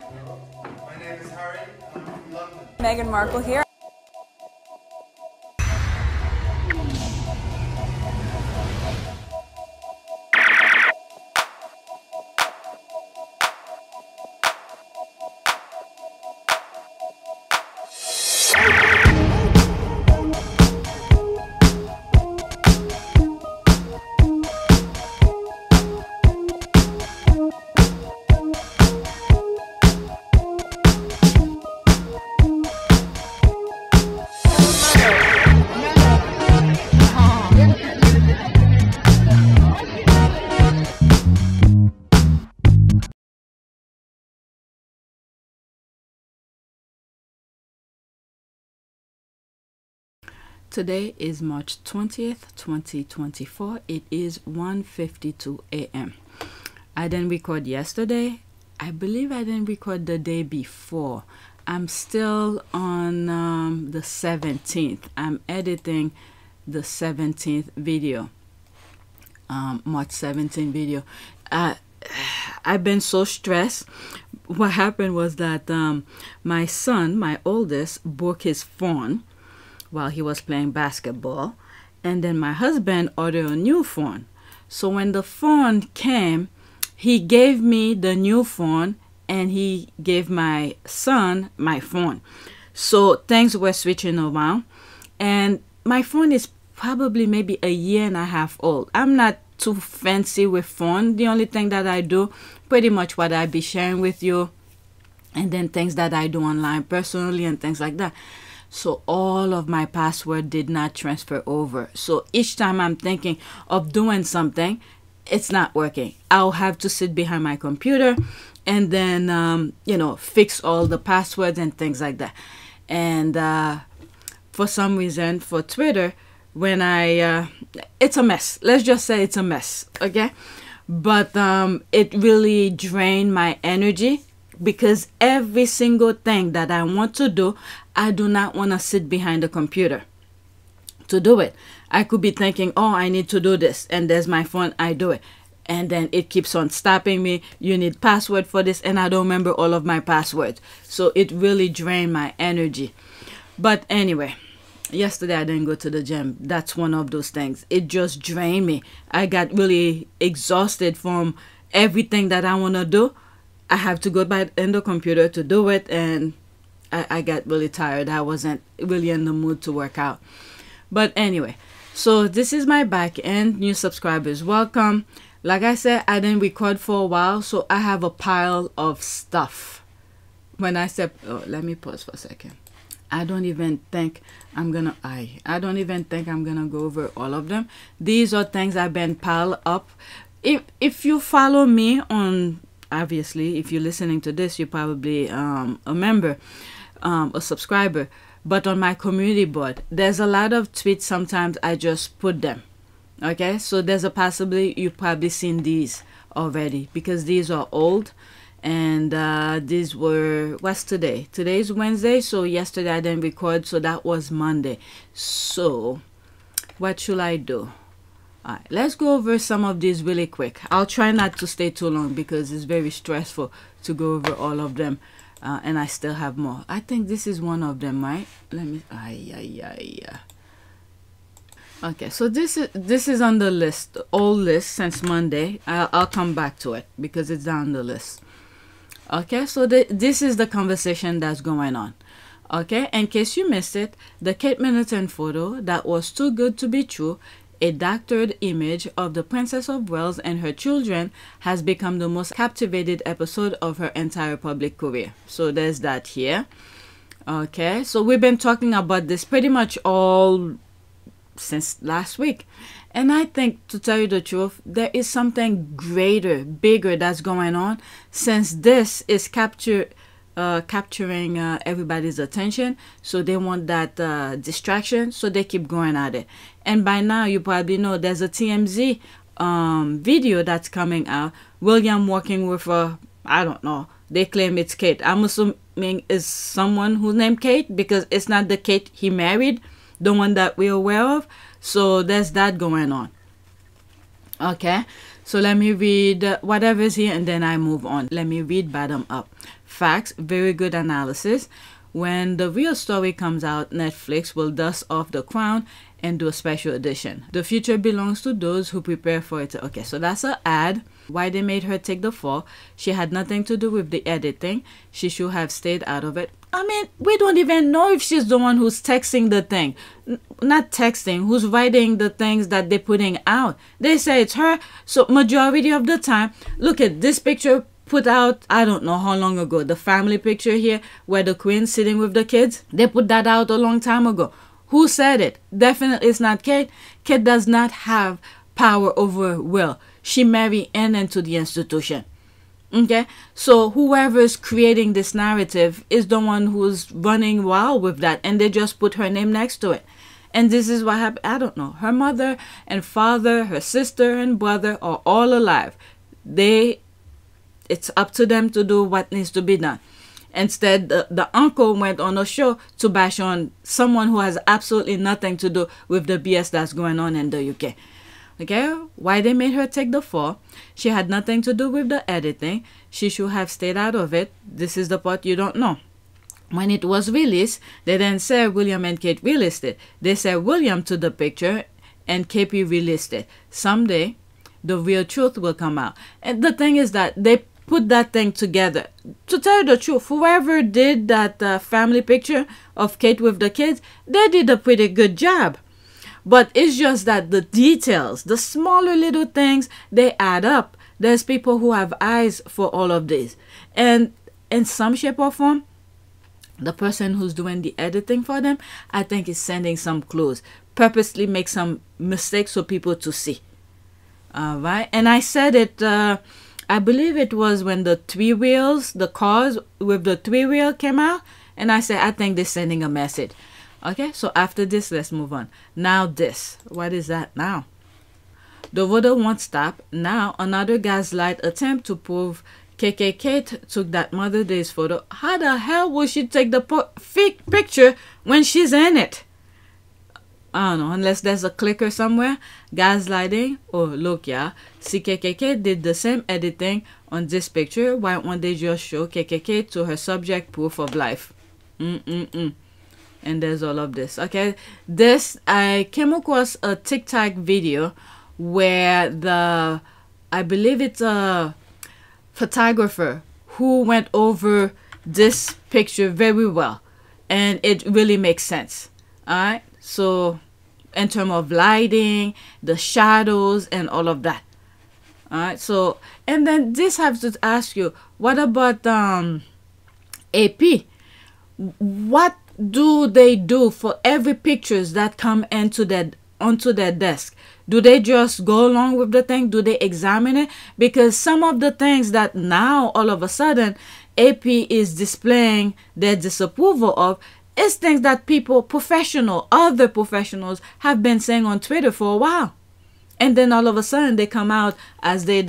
My name is Harry. I'm from London. Meghan Markle here. Today is March 20th, 2024. It is 1:52 a.m. I didn't record yesterday. I believe I didn't record the day before. I'm still on the 17th. I'm editing the 17th video. March 17th video. I've been so stressed. What happened was that my son, my oldest, broke his phone while he was playing basketball, and then my husband ordered a new phone. So when the phone came, he gave me the new phone and he gave my son my phone. So things were switching around, and my phone is probably maybe a year and a half old. I'm not too fancy with phone. The only thing that I do, pretty much what I be sharing with you, and then things that I do online personally and things like that. So all of my password did not transfer over. So each time I'm thinking of doing something, it's not working. I'll have to sit behind my computer and then, you know, fix all the passwords and things like that. And for some reason, for Twitter, when it's a mess. Let's just say it's a mess, okay? But it really drained my energy, because every single thing that I want to do, I do not want to sit behind the computer to do it. I could be thinking, oh, I need to do this, and there's my phone, I do it. And then it keeps on stopping me. You need password for this, and I don't remember all of my passwords. So it really drained my energy. But anyway, yesterday I didn't go to the gym. That's one of those things. It just drained me. I got really exhausted from everything that I want to do. I have to go back in the computer to do it, and I got really tired. I wasn't really in the mood to work out. But anyway, so this is my back end. New subscribers, welcome. Like I said, I didn't record for a while, so I have a pile of stuff. When I said, oh, let me pause for a second. I don't even think I'm gonna go over all of them. These are things I've been piled up. If you follow me on, obviously, if you're listening to this, you're probably a member, a subscriber. But on my community board, there's a lot of tweets. Sometimes I just put them. Okay, so there's a possibility you've probably seen these already, because these are old. And these were, what's today? Today's Wednesday, so yesterday I didn't record, so that was Monday. So what should I do? All right, let's go over some of these really quick. I'll try not to stay too long because it's very stressful to go over all of them, and I still have more. I think this is one of them, right? Let me. Okay, so this is on the list, old list since Monday. I'll come back to it because it's down the list. Okay, so this is the conversation that's going on. Okay, in case you missed it, the Kate Middleton photo that was too good to be true, a doctored image of the Princess of Wales and her children, has become the most captivated episode of her entire public career. So there's that here. Okay, so we've been talking about this pretty much all since last week. And I think, to tell you the truth, there is something greater, bigger that's going on, since this is capturing everybody's attention. So they want that distraction, so they keep going at it. And by now, you probably know there's a TMZ video that's coming out. William walking with I don't know. They claim it's Kate. I'm assuming it's someone who's named Kate, because it's not the Kate he married, the one that we're aware of. So there's that going on. Okay, so let me read whatever's here and then I move on. Let me read bottom up. facts, very good analysis. When the real story comes out, Netflix will dust off the crown and do a special edition. The future belongs to those who prepare for it. Okay, so that's an ad. Why they made her take the fall. She had nothing to do with the editing. She should have stayed out of it. I mean, we don't even know if she's the one who's texting the thing. Not texting, who's writing the things that they're putting out. They say it's her. So majority of the time, look at this picture put out, I don't know how long ago. The family picture here where the queen's sitting with the kids. They put that out a long time ago. Who said it? Definitely it's not Kate. Kate does not have power over Will. She married into the institution. Okay, so whoever is creating this narrative is the one who's running wild with that, and they just put her name next to it. And this is what happened. I don't know. Her mother and father, her sister and brother are all alive. It's up to them to do what needs to be done. Instead, the uncle went on a show to bash on someone who has absolutely nothing to do with the BS that's going on in the UK. Okay, why they made her take the fall? She had nothing to do with the editing. She should have stayed out of it. This is the part you don't know. When it was released, they didn't say William and Kate released it. They said William took the picture and KP released it. Someday, the real truth will come out. And the thing is that they put that thing together. To tell you the truth, whoever did that family picture of Kate with the kids, they did a pretty good job. But it's just that the details, the smaller little things, they add up. There's people who have eyes for all of this. And in some shape or form, the person who's doing the editing for them, I think is sending some clues. Purposely make some mistakes for people to see. All right. And I said it, I believe it was when the three wheels, the cars with the three wheel came out. And I said, I think they're sending a message. Okay, so after this, let's move on. Now this. What is that now? The voter won't stop. Now another gaslight attempt to prove KK took that Mother's Day photo. How the hell will she take the fake picture when she's in it? I don't know, unless there's a clicker somewhere. Gaslighting. Oh, look, yeah. See, KKK did the same editing on this picture. Why won't they just show KKK to her subject proof of life? And there's all of this. Okay, this, I came across a TikTok video where I believe it's a photographer who went over this picture very well, and it really makes sense. All right, so in terms of lighting, the shadows and all of that. All right, so, and then this has to ask you, what about AP? What do they do for every pictures that come onto their desk? Do they just go along with the thing? Do they examine it? Because some of the things that now all of a sudden AP is displaying their disapproval of is things that other professionals have been saying on Twitter for a while. And then all of a sudden they come out as they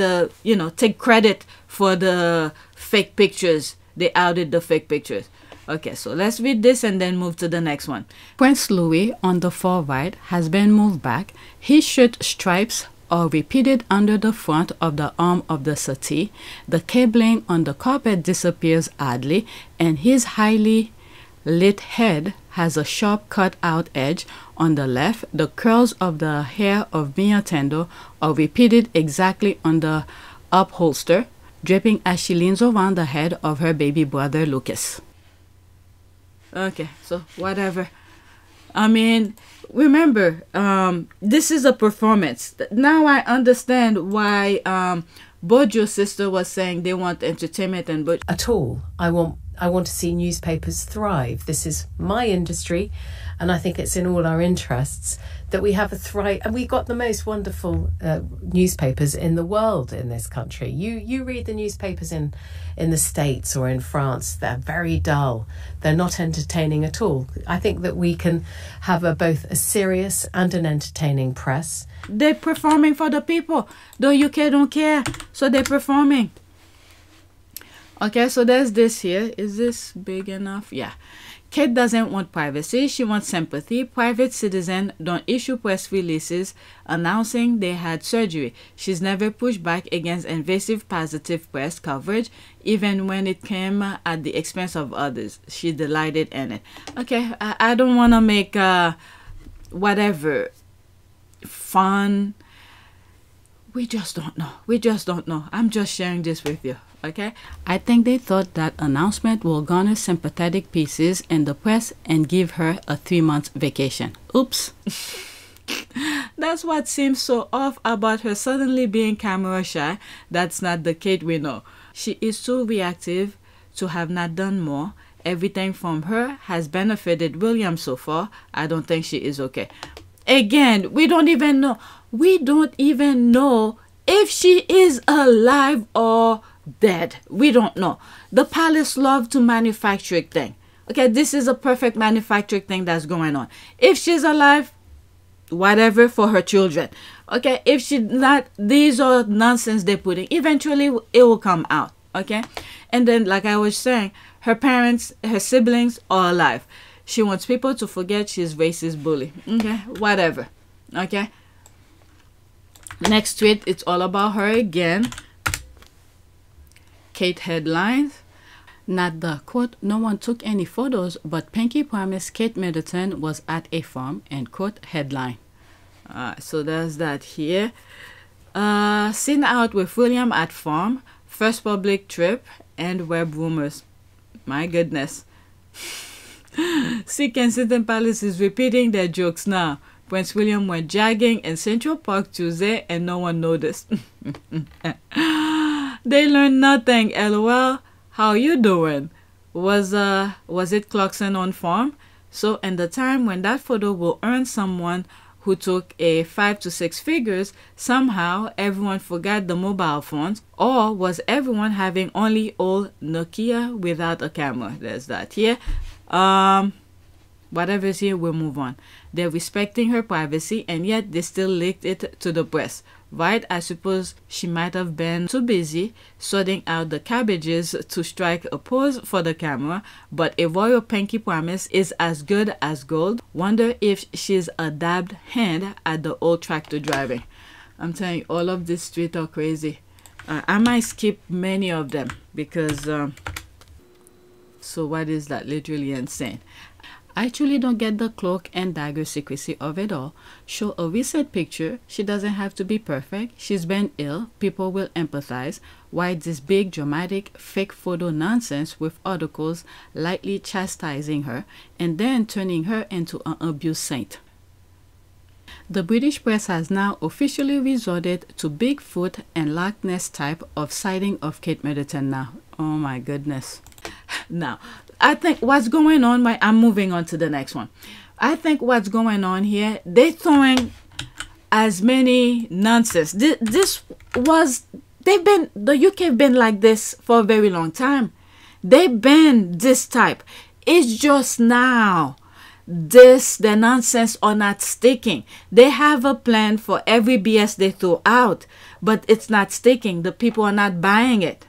take credit for the fake pictures. They outed the fake pictures. Okay, so let's read this and then move to the next one. Prince Louis on the far right has been moved back. His shirt stripes are repeated under the front of the arm of the settee. The cabling on the carpet disappears oddly, and his highly lit head has a sharp cut out edge on the left. The curls of the hair of Biatendo are repeated exactly on the upholster, dripping as she leans around the head of her baby brother Lucas. Okay, so whatever. I mean, remember, this is a performance. Now I understand why Bojo's sister was saying they want entertainment and budget. At all. I want to see newspapers thrive. This is my industry, and I think it's in all our interests that we have a thrive. And we've got the most wonderful newspapers in the world in this country. You read the newspapers in the States or in France, they're very dull. They're not entertaining at all. I think that we can have both a serious and an entertaining press. They're performing for the people. The UK don't care, so they're performing. Okay, so there's this here. Is this big enough? Yeah. Kate doesn't want privacy. She wants sympathy. Private citizens don't issue press releases announcing they had surgery. She's never pushed back against invasive positive press coverage, even when it came at the expense of others. She delighted in it. Okay, I don't want to make whatever fun. We just don't know. We just don't know. I'm just sharing this with you. Okay, I think they thought that announcement will garner sympathetic pieces in the press and give her a 3-month vacation. Oops. That's what seems so off about her suddenly being camera shy. That's not the Kate we know. She is too reactive to have not done more. Everything from her has benefited William so far. I don't think she is okay. Again, we don't even know. We don't even know if she is alive or dead. We don't know. The palace love to manufacture thing. Okay, this is a perfect manufacturing thing that's going on. If she's alive, whatever for her children. Okay, if she's not, these are nonsense they're putting. Eventually, it will come out. Okay, and then like I was saying, her parents, her siblings are alive. She wants people to forget she's racist bully. Okay, whatever. Okay. Next tweet, it's all about her again. Kate headlines. Not the quote, no one took any photos, but Pinky promised Kate Middleton was at a farm, and quote headline. So there's that here. Seen out with William at farm, first public trip, and web rumors. My goodness. See, Kensington Palace is repeating their jokes now. Prince William went jogging in Central Park Tuesday and no one noticed. They learned nothing. LOL. How you doing? Was it Clarkson on farm? So in the time when that photo will earn someone who took a 5 to 6 figures, somehow everyone forgot the mobile phones, or was everyone having only old Nokia without a camera? There's that here. Whatever's here, we'll move on. They're respecting her privacy, and yet they still leaked it to the press. Right? I suppose she might have been too busy sorting out the cabbages to strike a pose for the camera, but a royal Pinky promise is as good as gold. Wonder if she's a dabbed hand at the old tractor driving. I'm telling you, all of this tweets are crazy. I might skip many of them because so what is that? Literally insane. I actually don't get the cloak and dagger secrecy of it all. Show a recent picture. She doesn't have to be perfect. She's been ill. People will empathize. Why this big dramatic fake photo nonsense with articles lightly chastising her and then turning her into an abuse saint? The British press has now officially resorted to Bigfoot and Loch Ness type of sighting of Kate Middleton now. Oh my goodness. Now, I think what's going on, I'm moving on to the next one. I think what's going on here, they're throwing as many nonsense. The UK have been like this for a very long time. They've been this type. It's just now the nonsense are not sticking. They have a plan for every BS they throw out, but it's not sticking. The people are not buying it.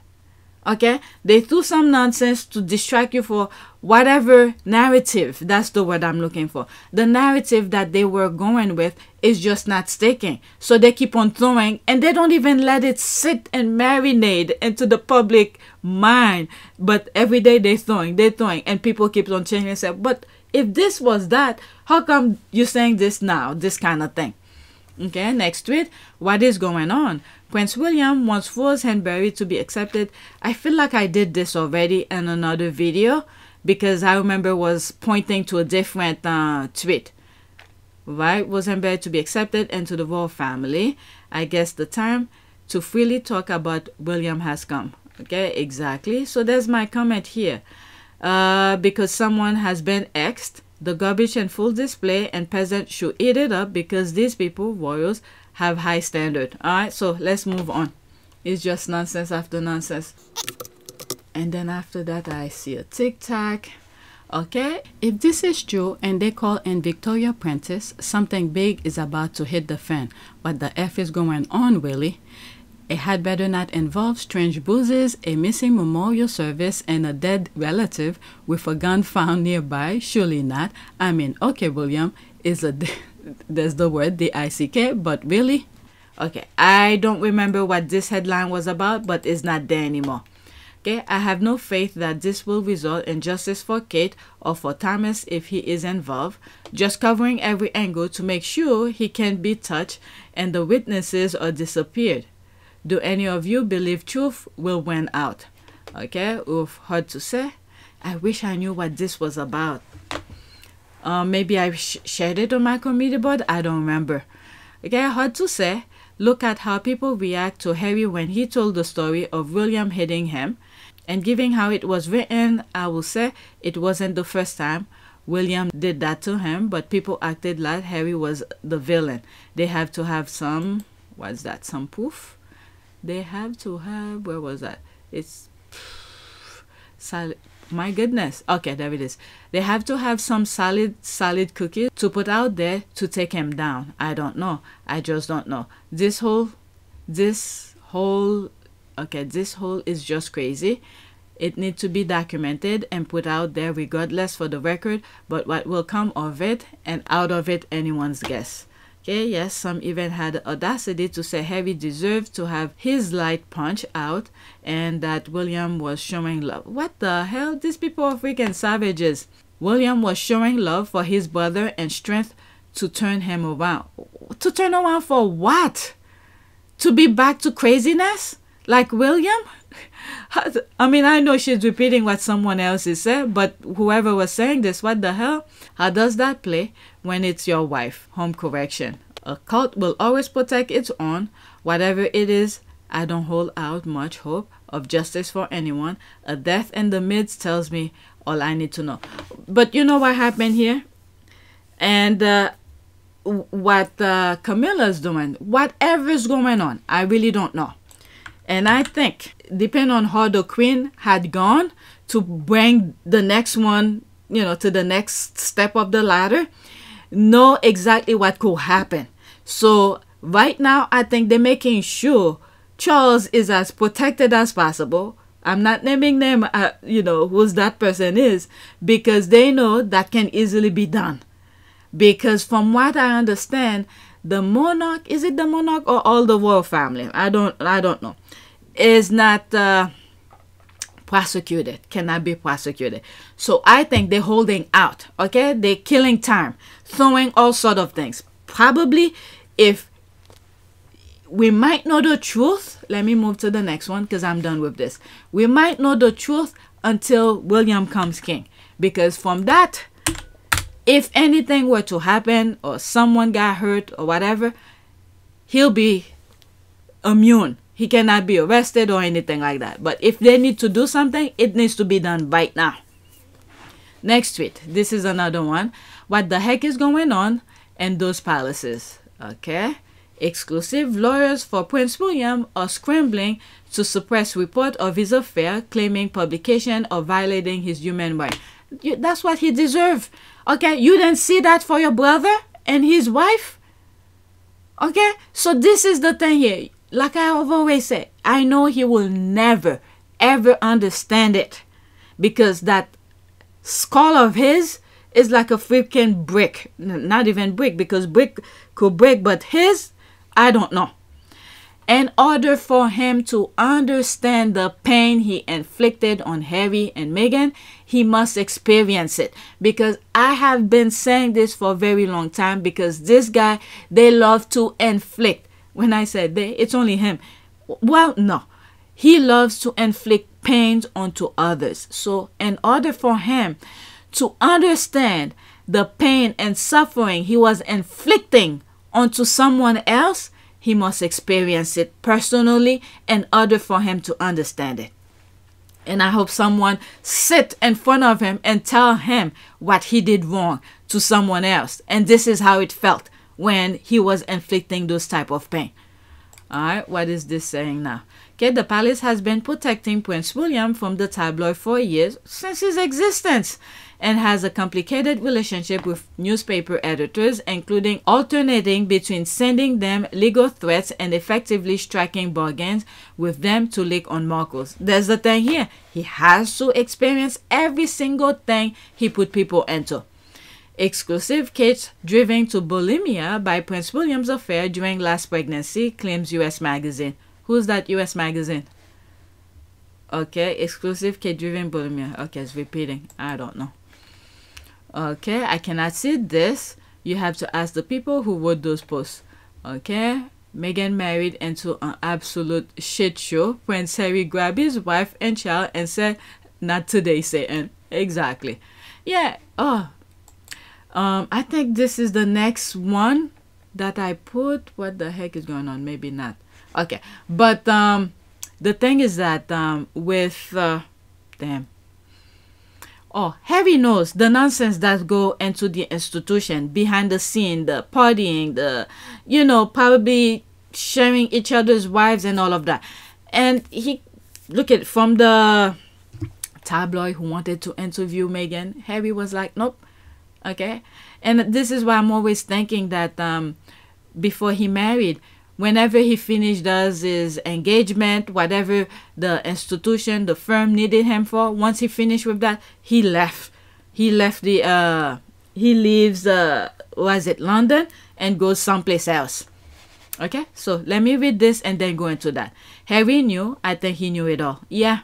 Okay, they threw some nonsense to distract you for whatever narrative. That's the word I'm looking for. The narrative that they were going with is just not sticking. So they keep on throwing, and they don't even let it sit and marinate into the public mind. But every day they're throwing, and people keep on changing and say, but if this was that, how come you're saying this now? This kind of thing. Okay, next tweet. What is going on? Prince William wants Rose Henbury to be accepted. I feel like I did this already in another video because I remember was pointing to a different tweet. Right? Rose Henbury to be accepted into the royal family. I guess the time to freely talk about William has come. Okay, exactly. So there's my comment here. Because someone has been X'd, the garbage and full display, and peasants should eat it up because these people, royals, have high standard. All right, so let's move on. It's just nonsense after nonsense. And then after that, I see a TikTok. Okay, if this is true and they call in Victoria Prentis, something big is about to hit the fan. What the F is going on, Willie? It had better not involve strange bruises, a missing memorial service, and a dead relative with a gun found nearby. Surely not. I mean, okay, William, there's the word, D-I-C-K, but really? Okay, I don't remember what this headline was about, but it's not there anymore. Okay, I have no faith that this will result in justice for Kate or for Thomas if he is involved, just covering every angle to make sure he can't be touched and the witnesses are disappeared. Do any of you believe truth will win out? Okay, oof, hard to say. I wish I knew what this was about. Maybe I shared it on my committee board. I don't remember. Okay, hard to say. Look at how people react to Harry when he told the story of William hitting him. And given how it was written, I will say it wasn't the first time William did that to him, but people acted like Harry was the villain. They have to have some, what's that, some proof? They have to have, where was that? It's, my goodness. Okay, there it is. They have to have some solid cookies to put out there to take him down. I don't know. I just don't know. This whole is just crazy. It needs to be documented and put out there regardless for the record, but what will come of it and out of it, anyone's guess. Okay, yes, some even had the audacity to say Harry deserved to have his light punch out and that William was showing love. What the hell? These people are freaking savages. William was showing love for his brother and strength to turn him around. To turn around for what? To be back to craziness? Like William? I mean, I know she's repeating what someone else is saying, but whoever was saying this, what the hell? How does that play when it's your wife? Home correction. A cult will always protect its own. Whatever it is, I don't hold out much hope of justice for anyone. A death in the midst tells me all I need to know. But you know what happened here? And what Camilla's doing, whatever's going on, I really don't know. And I think, depending on how the queen had gone to bring the next one, you know, to the next step of the ladder, know exactly what could happen. So right now, I think they're making sure Charles is as protected as possible. I'm not naming them, you know, who's that person is, because they know that can easily be done. Because from what I understand, the monarch, is it the monarch or all the royal family? I don't know. Is not prosecuted, cannot be prosecuted. So I think they're holding out, okay? They're killing time, throwing all sort of things. Probably if we might know the truth, let me move to the next one because I'm done with this. We might know the truth until William comes king. Because from that, if anything were to happen or someone got hurt or whatever, he'll be immune. He cannot be arrested or anything like that. But if they need to do something, it needs to be done right now. Next tweet. This is another one. What the heck is going on in those palaces? Okay. Exclusive lawyers for Prince William are scrambling to suppress report of his affair, claiming publication or violating his human rights. That's what he deserves. Okay. You didn't see that for your brother and his wife? Okay. So this is the thing here. Like I have always said, I know he will never, ever understand it. Because that skull of his is like a freaking brick. Not even brick, because brick could break, but his, I don't know. In order for him to understand the pain he inflicted on Harry and Meghan, he must experience it. Because I have been saying this for a very long time, because this guy, they love to inflict. When I said they, it's only him. Well, no. He loves to inflict pains onto others. So in order for him to understand the pain and suffering he was inflicting onto someone else, he must experience it personally in order for him to understand it. And I hope someone sit in front of him and tell him what he did wrong to someone else. And this is how it felt when he was inflicting those type of pain. All right, what is this saying now? Okay, the palace has been protecting Prince William from the tabloid for years, since his existence, and has a complicated relationship with newspaper editors, including alternating between sending them legal threats and effectively striking bargains with them to leak on Marcos. There's the thing here. He has to experience every single thing he put people into. Exclusive Kate driven to bulimia by Prince William's affair during last pregnancy, claims U.S. Magazine. Who's that U.S. Magazine? Okay, exclusive Kate driven bulimia. Okay, it's repeating. I don't know. Okay, I cannot see this. You have to ask the people who wrote those posts. Okay, Meghan married into an absolute shit show. Prince Harry grabbed his wife and child and said, "Not today, Satan." Exactly. Yeah. Oh. I think this is the next one that I put. What the heck is going on? Maybe not. Okay, but the thing is that with damn. Oh, Harry knows the nonsense that go into the institution, behind the scene, the partying, the, you know, probably sharing each other's wives and all of that. And he, look at, from the tabloid who wanted to interview Meghan, Harry was like, nope. Okay. And this is why I'm always thinking that before he married, whenever he finished his engagement, whatever the institution, the firm needed him for, once he finished with that, he left. He left the, he leaves, was it London, and goes someplace else. Okay, so let me read this and then go into that. Harry knew, I think he knew it all. Yeah.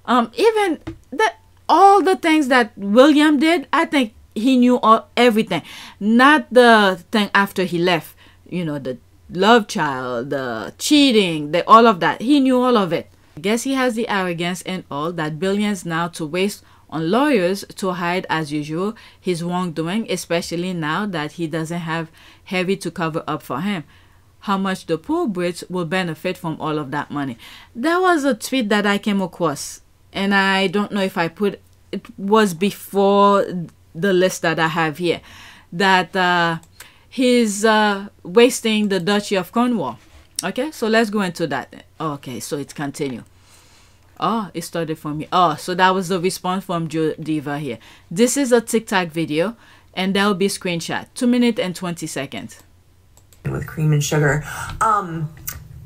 Even that, all the things that William did, I think he knew everything. Not the thing after he left, you know, the love child, the cheating, all of that. He knew all of it. I guess he has the arrogance and all that billions now to waste on lawyers to hide, as usual, his wrongdoing, especially now that he doesn't have Harry to cover up for him. How much the poor Brits will benefit from all of that money. There was a tweet that I came across, and I don't know if I put it, was before the list that I have here, that he's wasting the Duchy of Cornwall. Okay, so let's go into that. Okay, so it's continue. Oh, it started from me. Oh, so that was the response from Diva here. This is a TikTok video, and there will be screenshot. 2 minutes and 20 seconds. With cream and sugar. On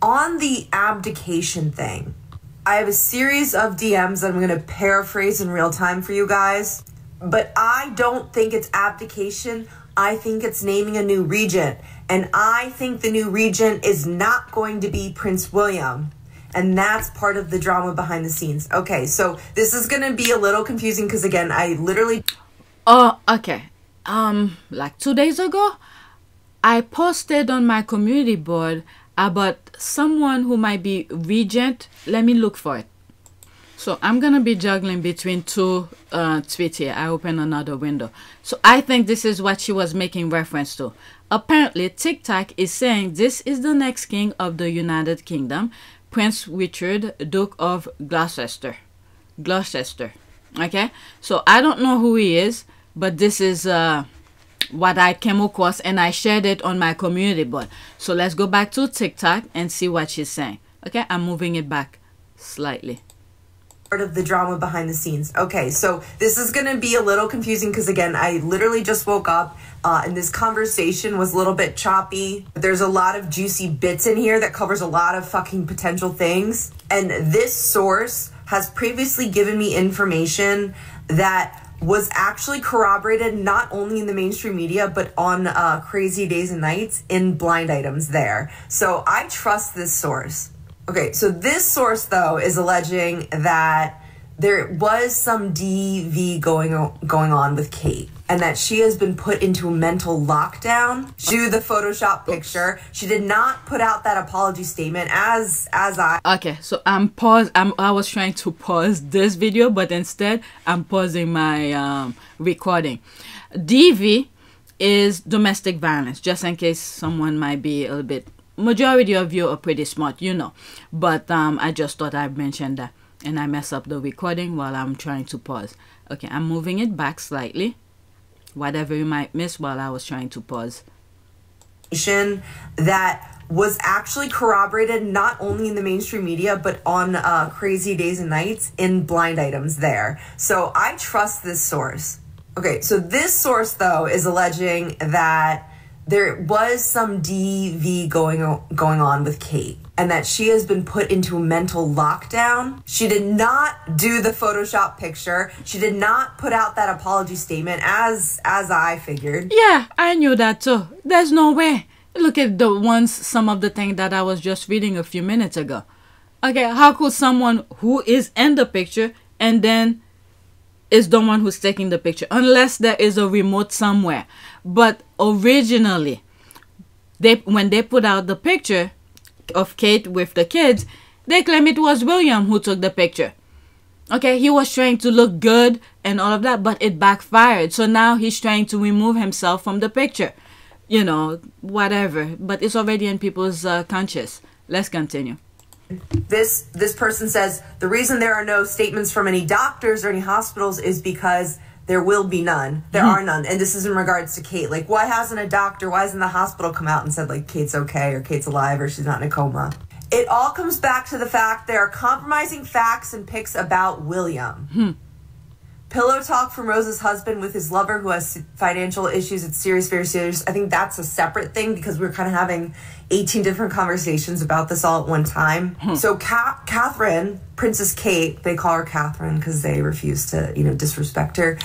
the abdication thing, I have a series of DMs that I'm going to paraphrase in real time for you guys. But I don't think it's abdication. I think it's naming a new regent. And I think the new regent is not going to be Prince William. And that's part of the drama behind the scenes. Okay, so this is going to be a little confusing because, again, I literally... Oh, okay. Like 2 days ago, I posted on my community board about someone who might be regent. Let me look for it. So I'm going to be juggling between two tweets here. I open another window. So I think this is what she was making reference to. Apparently, TikTok is saying this is the next king of the United Kingdom, Prince Richard, Duke of Gloucester. Okay? So I don't know who he is, but this is what I came across, and I shared it on my community board. So let's go back to TikTok and see what she's saying. Okay? I'm moving it back slightly. Part of the drama behind the scenes. Okay, so this is going to be a little confusing because, again, I literally just woke up and this conversation was a little bit choppy. There's a lot of juicy bits in here that covers a lot of fucking potential things. And this source has previously given me information that was actually corroborated not only in the mainstream media, but on Crazy Days and Nights in blind items there. So I trust this source. Okay, so this source, though, is alleging that there was some DV going on with Kate, and that she has been put into a mental lockdown. Do the Photoshop picture. She did not put out that apology statement as I... Okay, so I was trying to pause this video, but instead I'm pausing my recording. DV is domestic violence, just in case someone might be a little bit... Majority of you are pretty smart, you know, but I just thought I'd mention that, and I mess up the recording while I'm trying to pause. Okay, I'm moving it back slightly, whatever you might miss while I was trying to pause. That was actually corroborated not only in the mainstream media, but on Crazy Days and Nights in blind items there. So I trust this source. Okay, so this source, though, is alleging that there was some DV going on with Kate, and that she has been put into a mental lockdown. She did not do the Photoshop picture. She did not put out that apology statement, as I figured. Yeah, I knew that too. There's no way. Look at some of the things that I was just reading a few minutes ago. Okay, how could someone who is in the picture and then is the one who's taking the picture, unless there is a remote somewhere? But originally, when they put out the picture of Kate with the kids, they claim it was William who took the picture. Okay, he was trying to look good and all of that, but it backfired. So now he's trying to remove himself from the picture. You know, whatever. But it's already in people's conscience. Let's continue. This person says, the reason there are no statements from any doctors or any hospitals is because there will be none. There are none. And this is in regards to Kate. Like, why hasn't a doctor, why hasn't the hospital come out and said, like, Kate's okay, or Kate's alive, or she's not in a coma? It all comes back to the fact there are compromising facts and pics about William. Pillow talk from Rose's husband with his lover who has financial issues. It's serious, very serious. I think that's a separate thing because we're kind of having 18 different conversations about this all at one time. So Catherine, Princess Kate, they call her Catherine because they refuse to, disrespect her,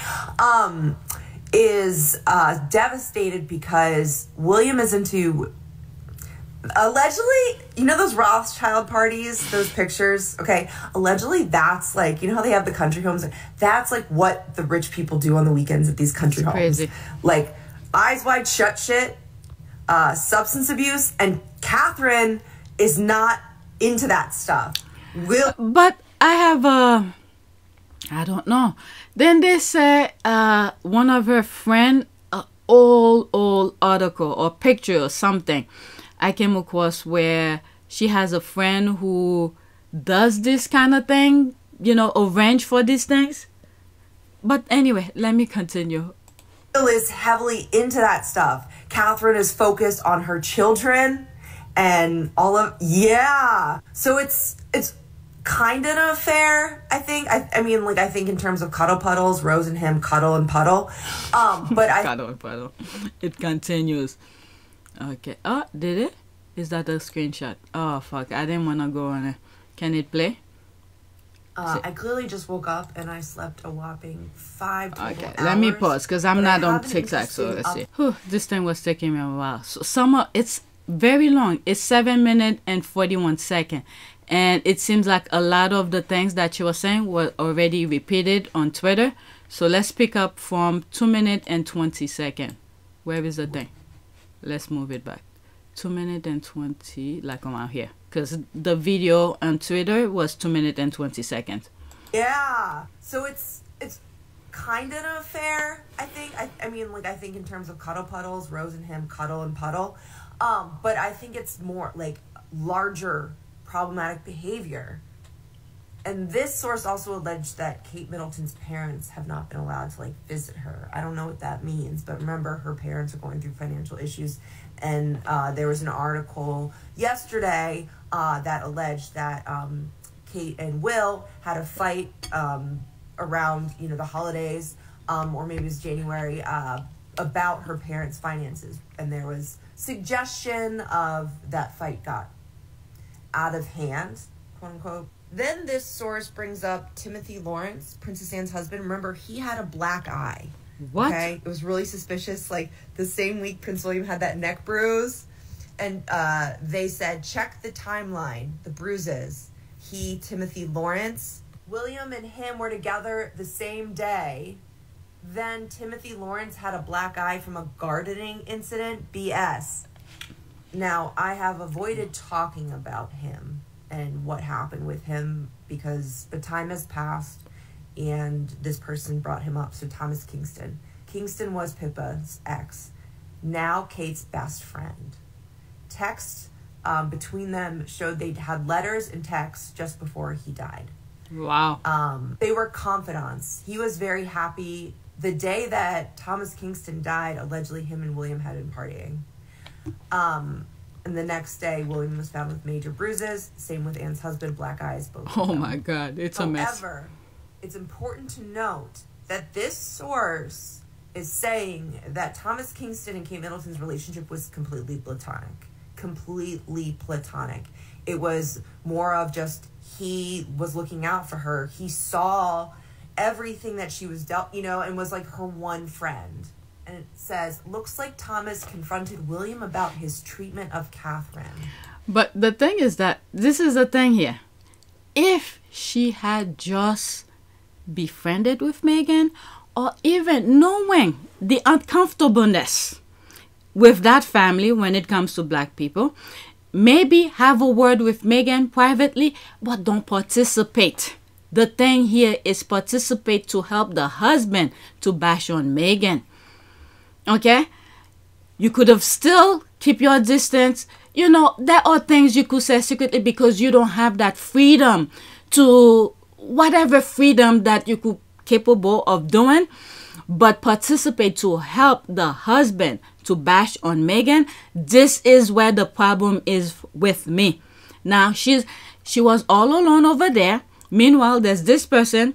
is devastated because William is into... Allegedly, those Rothschild parties, those pictures, okay, allegedly that's like, how they have the country homes? That's like what the rich people do on the weekends at these country homes. Crazy. Like, eyes wide shut shit, substance abuse, and Catherine is not into that stuff. But I have I don't know. Then they say one of her friend, old article or picture or something I came across where she has a friend who does this kind of thing, arrange for these things. But anyway, let me continue. Will is heavily into that stuff. Catherine is focused on her children and all of, So it's kind of an affair, I think. I mean, I think in terms of cuddle puddles, Rose and him cuddle and puddle. But Cuddle and puddle. It continues. Okay. Oh, did it? Is that a screenshot? Oh, fuck. I didn't want to go on it. Can it play? I clearly just woke up and I slept a whopping 5 total hours. Let me pause because I'm not on TikTok, so let's see. This thing was taking me a while. So it's very long. It's 7 minutes and 41 seconds. And it seems like a lot of the things that she was saying were already repeated on Twitter. So let's pick up from 2 minutes and 20 seconds. Where is the thing? Let's move it back. 2 minutes and 20, like around here. Because the video on Twitter was 2 minutes and 20 seconds. Yeah. So it's kind of an affair, I think. I mean, I think in terms of cuddle puddles, Rose and him cuddle and puddle. But I think it's more larger problematic behavior. And this source also alleged that Kate Middleton's parents have not been allowed to visit her. I don't know what that means, but remember, her parents are going through financial issues. And there was an article yesterday that alleged that Kate and Will had a fight around, the holidays, or maybe it was January, about her parents' finances. And there was suggestion of that fight got out of hand, quote unquote. Then this source brings up Timothy Lawrence, Princess Anne's husband. Remember, he had a black eye. What? Okay? It was really suspicious. The same week Prince William had that neck bruise. And they said, check the timeline, the bruises. Timothy Lawrence. William and him were together the same day. Then Timothy Lawrence had a black eye from a gardening incident. BS. Now, I have avoided talking about him and what happened with him because the time has passed and this person brought him up. So Thomas Kingston. Kingston was Pippa's ex. Now Kate's best friend. Texts between them showed they'd had letters and texts just before he died. Wow. They were confidants. He was very happy. The day that Thomas Kingston died, allegedly him and William had been partying. And the next day, William was found with major bruises. Same with Anne's husband, black eyes, both. Oh my God, it's a mess. However, it's important to note that this source is saying that Thomas Kingston and Kate Middleton's relationship was completely platonic. Completely platonic. It was more of just he was looking out for her. He saw everything that she was dealt, you know, and was like her one friend. And it says, looks like Thomas confronted William about his treatment of Catherine. But the thing is that, this is the thing here. If she had just befriended with Meghan, or even knowing the uncomfortableness with that family when it comes to black people, maybe have a word with Meghan privately, but don't participate. The thing here is participate to help the husband to bash on Meghan. Okay? You could have still keep your distance. You know, there are things you could say secretly because you don't have that freedom to whatever freedom that you could capable of doing, but participate to help the husband to bash on Meghan. This is where the problem is with me. Now, she was all alone over there. Meanwhile, there's this person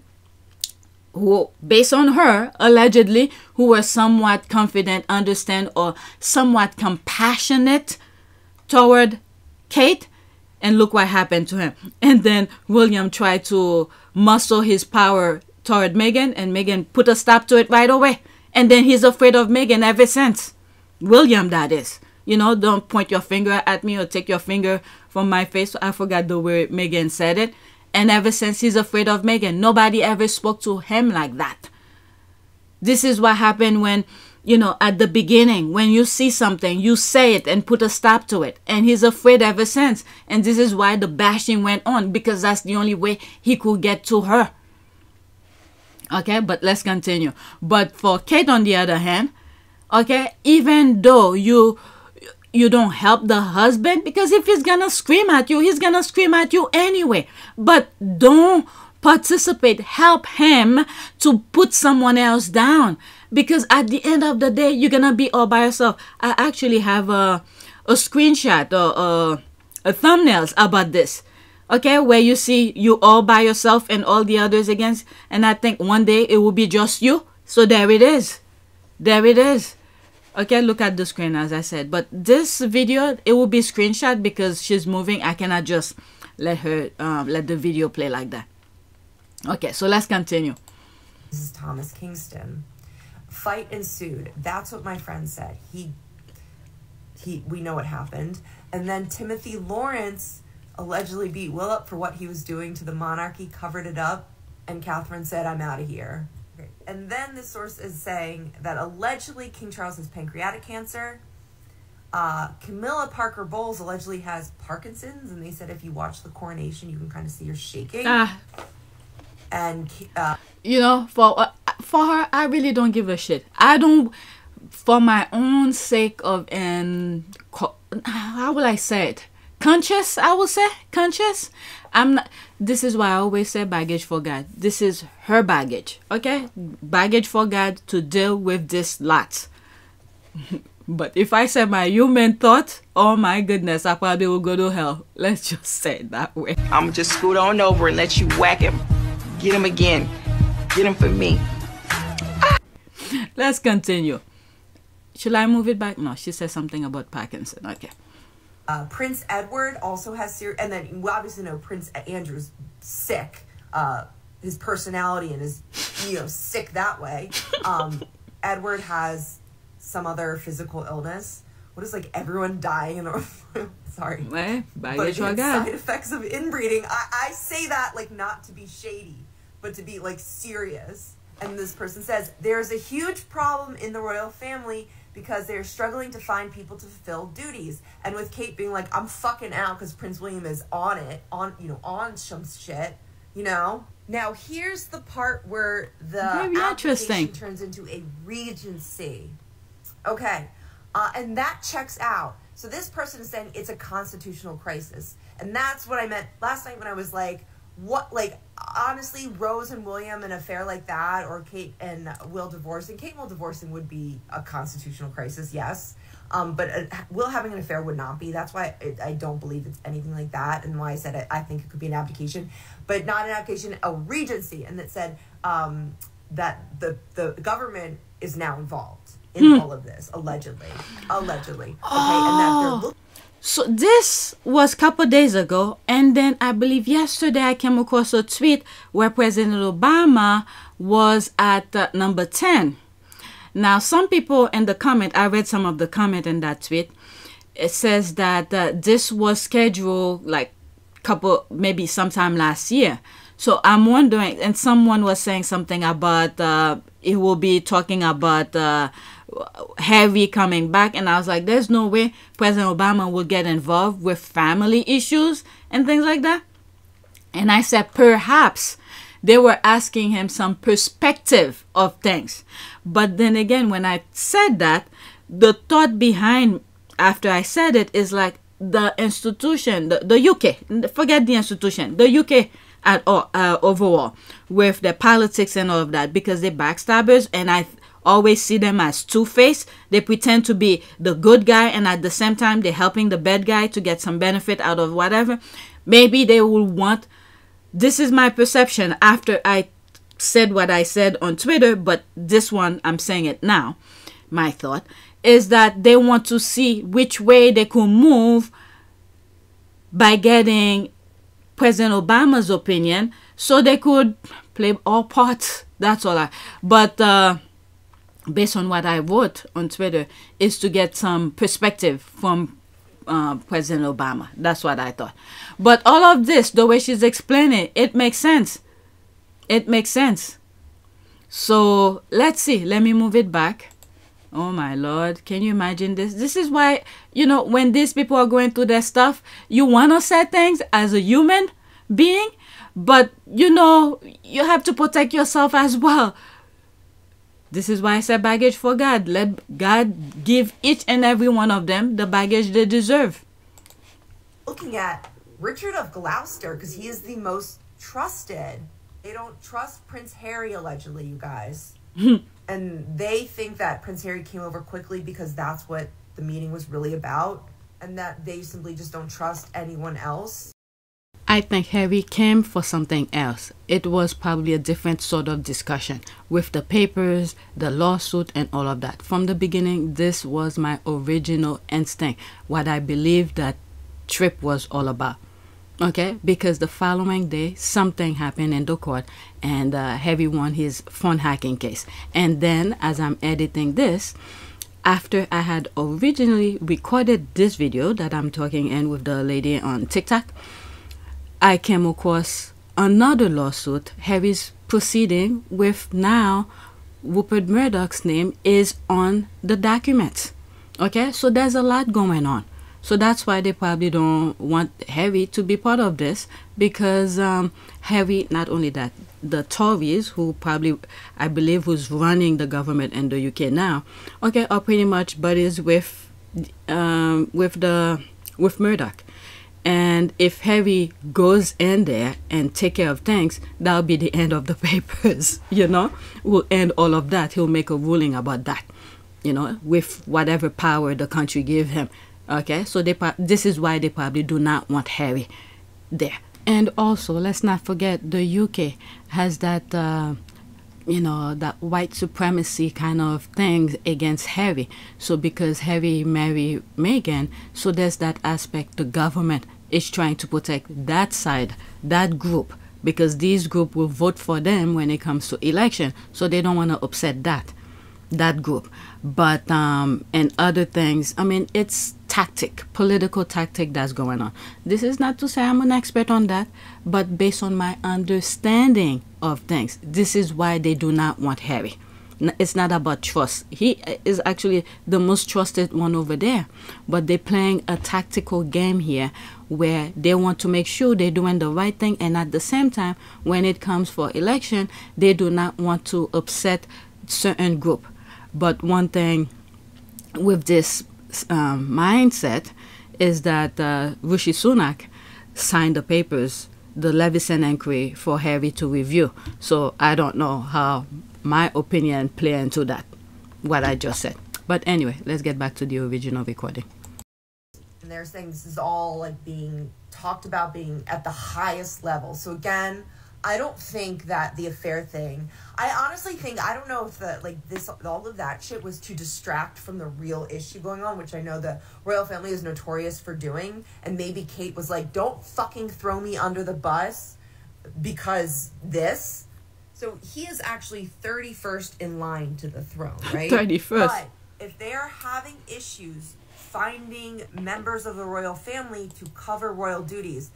who, based on her, allegedly, who was somewhat confident, understand, or somewhat compassionate toward Kate. And look what happened to him. And then William tried to muscle his power toward Meghan, and Meghan put a stop to it right away. And then he's afraid of Meghan ever since. William, that is. You know, don't point your finger at me or take your finger from my face. I forgot the way Meghan said it. And ever since, he's afraid of Meghan. Nobody ever spoke to him like that. This is what happened when, you know, at the beginning, when you see something, you say it and put a stop to it. And he's afraid ever since. And this is why the bashing went on, because that's the only way he could get to her. Okay, but let's continue. But for Kate, on the other hand, okay, even though you don't help the husband, because if he's gonna scream at you, he's gonna scream at you anyway. But don't participate, help him to put someone else down, because at the end of the day, you're gonna be all by yourself. I actually have a screenshot or a thumbnails about this, okay, where you see you all by yourself and all the others against, and I think one day it will be just you. So there it is. There it is. Okay, look at the screen, as I said. But this video, it will be screenshot because she's moving. I cannot just let her let the video play like that. Okay, so let's continue. This is Thomas Kingston. Fight ensued. That's what my friend said. We know what happened. And then Timothy Lawrence allegedly beat Will up for what he was doing to the monarchy, covered it up, and Catherine said, I'm out of here. Okay. And then the source is saying that allegedly King Charles has pancreatic cancer. Camilla Parker Bowles allegedly has Parkinson's, and they said if you watch the coronation, you can kind of see her shaking. And you know, for her, I really don't give a shit. I don't, for my own sake of, and how will I say it? Conscious, I will say, conscious. I'm not, this is why I always say baggage for God. This is her baggage, okay? Baggage for God to deal with this lot. But if I say my human thought, oh my goodness, I probably will go to hell. Let's just say it that way. I'm just scoot on over and let you whack him. Get him again. Get him for me. Let's continue. Should I move it back? No, she said something about Parkinson. Okay. Prince Edward also has and then we obviously know Prince Andrew's sick. His personality and his, you know, sick that way. Edward has some other physical illness. What is like everyone dying in the sorry. Baggage for God. Side effects of inbreeding. I say that like not to be shady, but to be like serious. And this person says there's a huge problem in the royal family because they're struggling to find people to fulfill duties. And with Kate being like, I'm fucking out because Prince William is on it, on some shit, you know? Now, here's the part where the application turns into a regency. Okay, and that checks out. So this person is saying it's a constitutional crisis. And that's what I meant last night when I was like, what, like, honestly, Rose and William, an affair like that, or Kate and Will divorcing. Kate and Will divorcing would be a constitutional crisis, yes. But Will having an affair would not be. That's why I don't believe it's anything like that, and why I said I think it could be an abdication, but not an abdication, a regency, and that said that the government is now involved in all of this, allegedly. Okay, and that they're So this was a couple days ago, and then I believe yesterday I came across a tweet where President Obama was at number 10. Now, some people in the comment, I read some of the comment in that tweet. It says that this was scheduled like maybe sometime last year. So I'm wondering, and someone was saying something about it will be talking about Harry coming back, and I was like, there's no way President Obama will get involved with family issues and things like that. And I said, perhaps they were asking him some perspective of things. But then again, when I said that, the thought behind after I said it is like the institution, the UK, forget the institution, the UK at all, overall, with the politics and all of that, because they're backstabbers, and I always see them as two-faced. They pretend to be the good guy, and at the same time, they're helping the bad guy to get some benefit out of whatever. Maybe they will want, this is my perception after I said what I said on Twitter, but this one, I'm saying it now. My thought is that they want to see which way they could move by getting President Obama's opinion, so they could play all parts. That's all but based on what I wrote on Twitter, is to get some perspective from President Obama. That's what I thought. But all of this, the way she's explaining, it makes sense. It makes sense. So let's see. Let me move it back. Oh my Lord. Can you imagine this? This is why, you know, when these people are going through their stuff, you want to say things as a human being, but you know, you have to protect yourself as well. This is why I said baggage for God. Let God give each and every one of them the baggage they deserve. looking at Richard of Gloucester, because he is the most trusted. They don't trust Prince Harry, allegedly, you guys. And they think that Prince Harry came over quickly because that's what the meeting was really about, and that they simply just don't trust anyone else. I think Harry came for something else. It was probably a different sort of discussion with the papers, the lawsuit, and all of that. From the beginning, this was my original instinct, what I believed that trip was all about. Okay, because the following day, something happened in the court, and Harry won his phone hacking case. And then, as I'm editing this, after I had originally recorded this video that I'm talking in with the lady on TikTok, I came across another lawsuit. Harry's proceeding with now Rupert Murdoch's name is on the documents. Okay, so there's a lot going on. So that's why they probably don't want Harry to be part of this, because Harry, not only that, the Tories, who probably, I believe, who's running the government in the UK now, okay, are pretty much buddies with Murdoch. And if Harry goes in there and take care of things, that'll be the end of the papers, you know? Will end all of that. He'll make a ruling about that, you know, with whatever power the country give him. Okay, so this is why they probably do not want Harry there. And also, let's not forget, the UK has that, you know, that white supremacy kind of thing against Harry. So because Harry married Meghan, so there's that aspect. The government is trying to protect that side, that group, because these group will vote for them when it comes to election. So they don't want to upset that group. But and other things, I mean, it's political tactic that's going on. This is not to say I'm an expert on that, but based on my understanding of things, this is why they do not want Harry. It's not about trust. He is actually the most trusted one over there, but they're playing a tactical game here where they want to make sure they're doing the right thing, and at the same time, when it comes for election, they do not want to upset certain group. But one thing with this mindset is that Rishi Sunak signed the papers the Levison inquiry for Harry to review. So I don't know how my opinion play into that, what I just said. But anyway, let's get back to the original recording. And they're saying this is all like being talked about, being at the highest level. So again, I don't think that the affair thing, I honestly think, I don't know if the, like this, all of that shit was to distract from the real issue going on, which I know the royal family is notorious for doing. And maybe Kate was like, don't fucking throw me under the bus because this. So he is actually 31st in line to the throne, right? 31st. But if they are having issues finding members of the royal family to cover royal duties,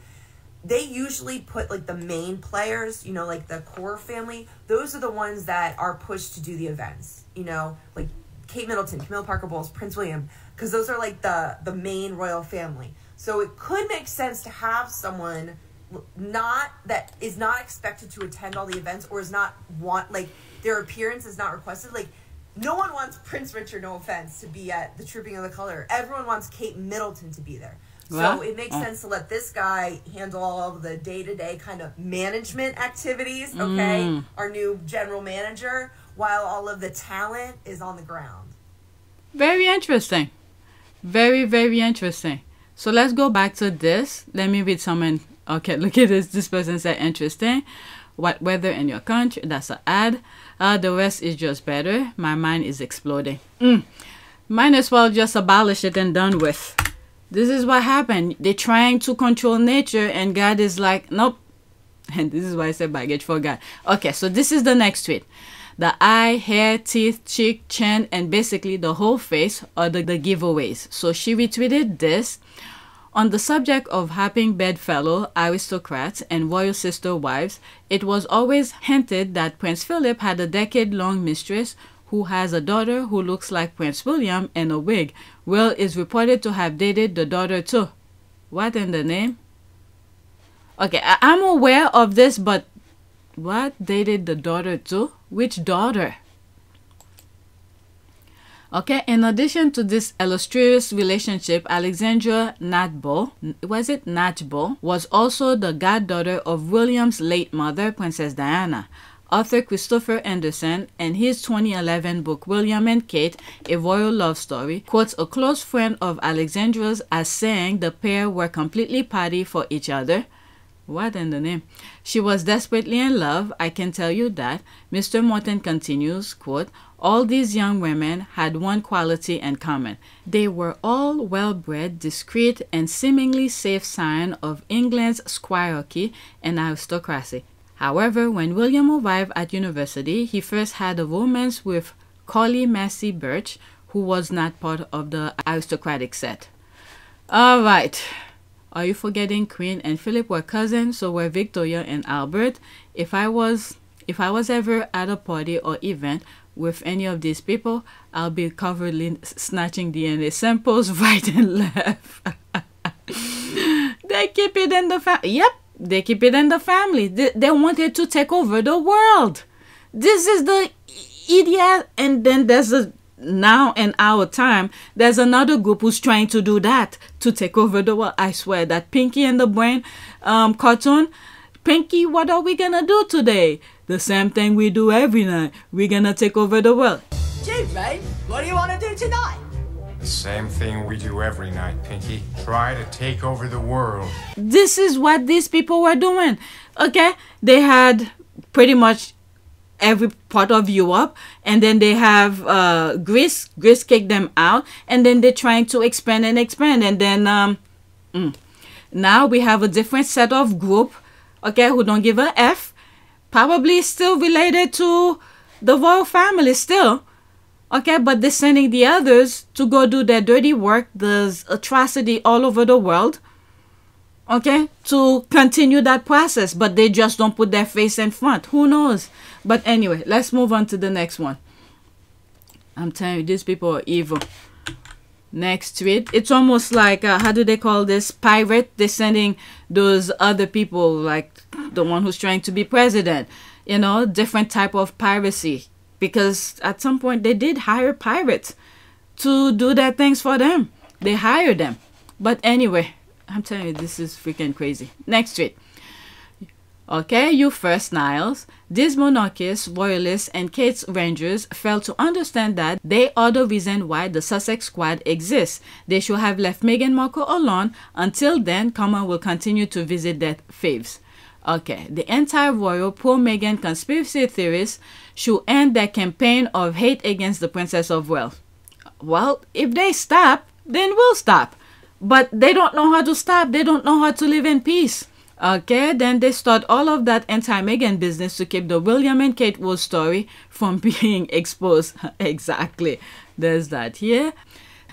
they usually put like the main players, you know, like the core family. Those are the ones that are pushed to do the events, you know, like Kate Middleton, Camilla Parker Bowles, Prince William, because those are like the main royal family. So it could make sense to have someone that is not expected to attend all the events, or is not like their appearance is not requested. Like, no one wants Prince Richard, no offense, to be at the Trooping of the Color. Everyone wants Kate Middleton to be there. So it makes sense to let this guy handle all of the day-to-day kind of management activities, okay? Our new general manager, while all of the talent is on the ground. Very interesting. Very, very interesting. So let's go back to this. Let me read someone. Okay, look at this. This person said, interesting. What weather in your country? That's an ad. The rest is just better. My mind is exploding. Might as well just abolish it and done with. This is what happened. They're trying to control nature, and God is like, nope. And this is why I said baggage for God. Okay, so this is the next tweet. The eye, hair, teeth, cheek, chin, and basically the whole face are the giveaways. So she retweeted this. On the subject of having bedfellow aristocrats and royal sister wives, it was always hinted that Prince Philip had a decade-long mistress who has a daughter who looks like Prince William in a wig. Will is reported to have dated the daughter too. What in the name? Okay, I'm aware of this, but what? Dated the daughter too? Which daughter? Okay, in addition to this illustrious relationship, Alexandra Natbo, was also the goddaughter of William's late mother, Princess Diana. Author Christopher Anderson, in his 2011 book William and Kate, A Royal Love Story, quotes a close friend of Alexandra's as saying the pair were completely party for each other. What in the name? She was desperately in love, I can tell you that. Mr. Morton continues, quote, all these young women had one quality in common. They were all well-bred, discreet, and seemingly safe sign of England's squirearchy and aristocracy. However, when William arrived at university, he first had a romance with Collie Massey Birch, who was not part of the aristocratic set. All right. Are you forgetting Queen and Philip were cousins, so were Victoria and Albert? If I was ever at a party or event with any of these people, I'll be covertly snatching DNA samples right and left. They keep it in the family. Yep, they keep it in the family. They wanted to take over the world. This is the idiot. And then there's now in our time, there's another group who's trying to do that, to take over the world. I swear, that Pinky and the Brain cartoon. Pinky, what are we gonna do today? The same thing we do every night. We're gonna take over the world. Gee, mate, what do you want to do tonight? The same thing we do every night, Pinky. Try to take over the world. This is what these people were doing. Okay? They had pretty much every part of Europe, and then they have Greece. Greece kicked them out, and then they're trying to expand, and then now we have a different set of group, okay, who don't give a F, probably still related to the royal family still, okay, but they're sending the others to go do their dirty work, there's atrocity all over the world, okay, to continue that process, but they just don't put their face in front. Who knows? But anyway, let's move on to the next one. I'm telling you, these people are evil. Next tweet. It's almost like, how do they call this? Pirate. They're sending those other people, like the one who's trying to be president. You know, different type of piracy. Because at some point, they did hire pirates to do their things for them. They hired them. But anyway, I'm telling you, this is freaking crazy. Next tweet. Okay, you first, Niles. These monarchists, royalists, and Kate's Rangers failed to understand that they are the reason why the Sussex Squad exists. They should have left Meghan Markle alone. Until then, Karma will continue to visit their faves. Okay, the anti-royal pro-Meghan conspiracy theorists should end their campaign of hate against the Princess of Wales. Well, if they stop, then we'll stop. But they don't know how to stop. They don't know how to live in peace. Okay, then they start all of that anti-Meghan business to keep the William and Kate Rose story from being exposed. Exactly. There's that here.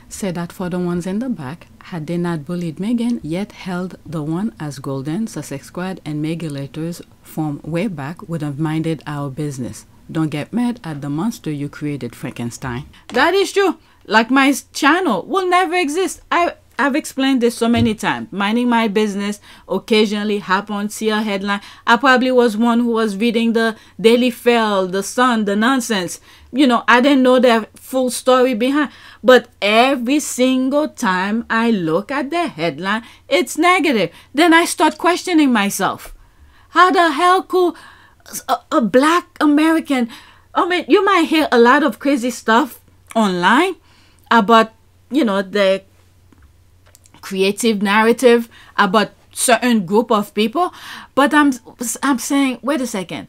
Say that for the ones in the back, had they not bullied Meghan, yet held the one as golden, Sussex Squad and regulators from way back would have minded our business. Don't get mad at the monster you created, Frankenstein. That is true. Like my channel will never exist. I've explained this so many times. Minding my business, occasionally happen, see a headline. I probably was one who was reading the Daily Fail, the Sun, the nonsense. You know, I didn't know the full story behind. But every single time I look at the headline, it's negative. Then I start questioning myself. How the hell could a black American... I mean, you might hear a lot of crazy stuff online about, you know, the creative narrative about certain group of people, but I'm saying, wait a second,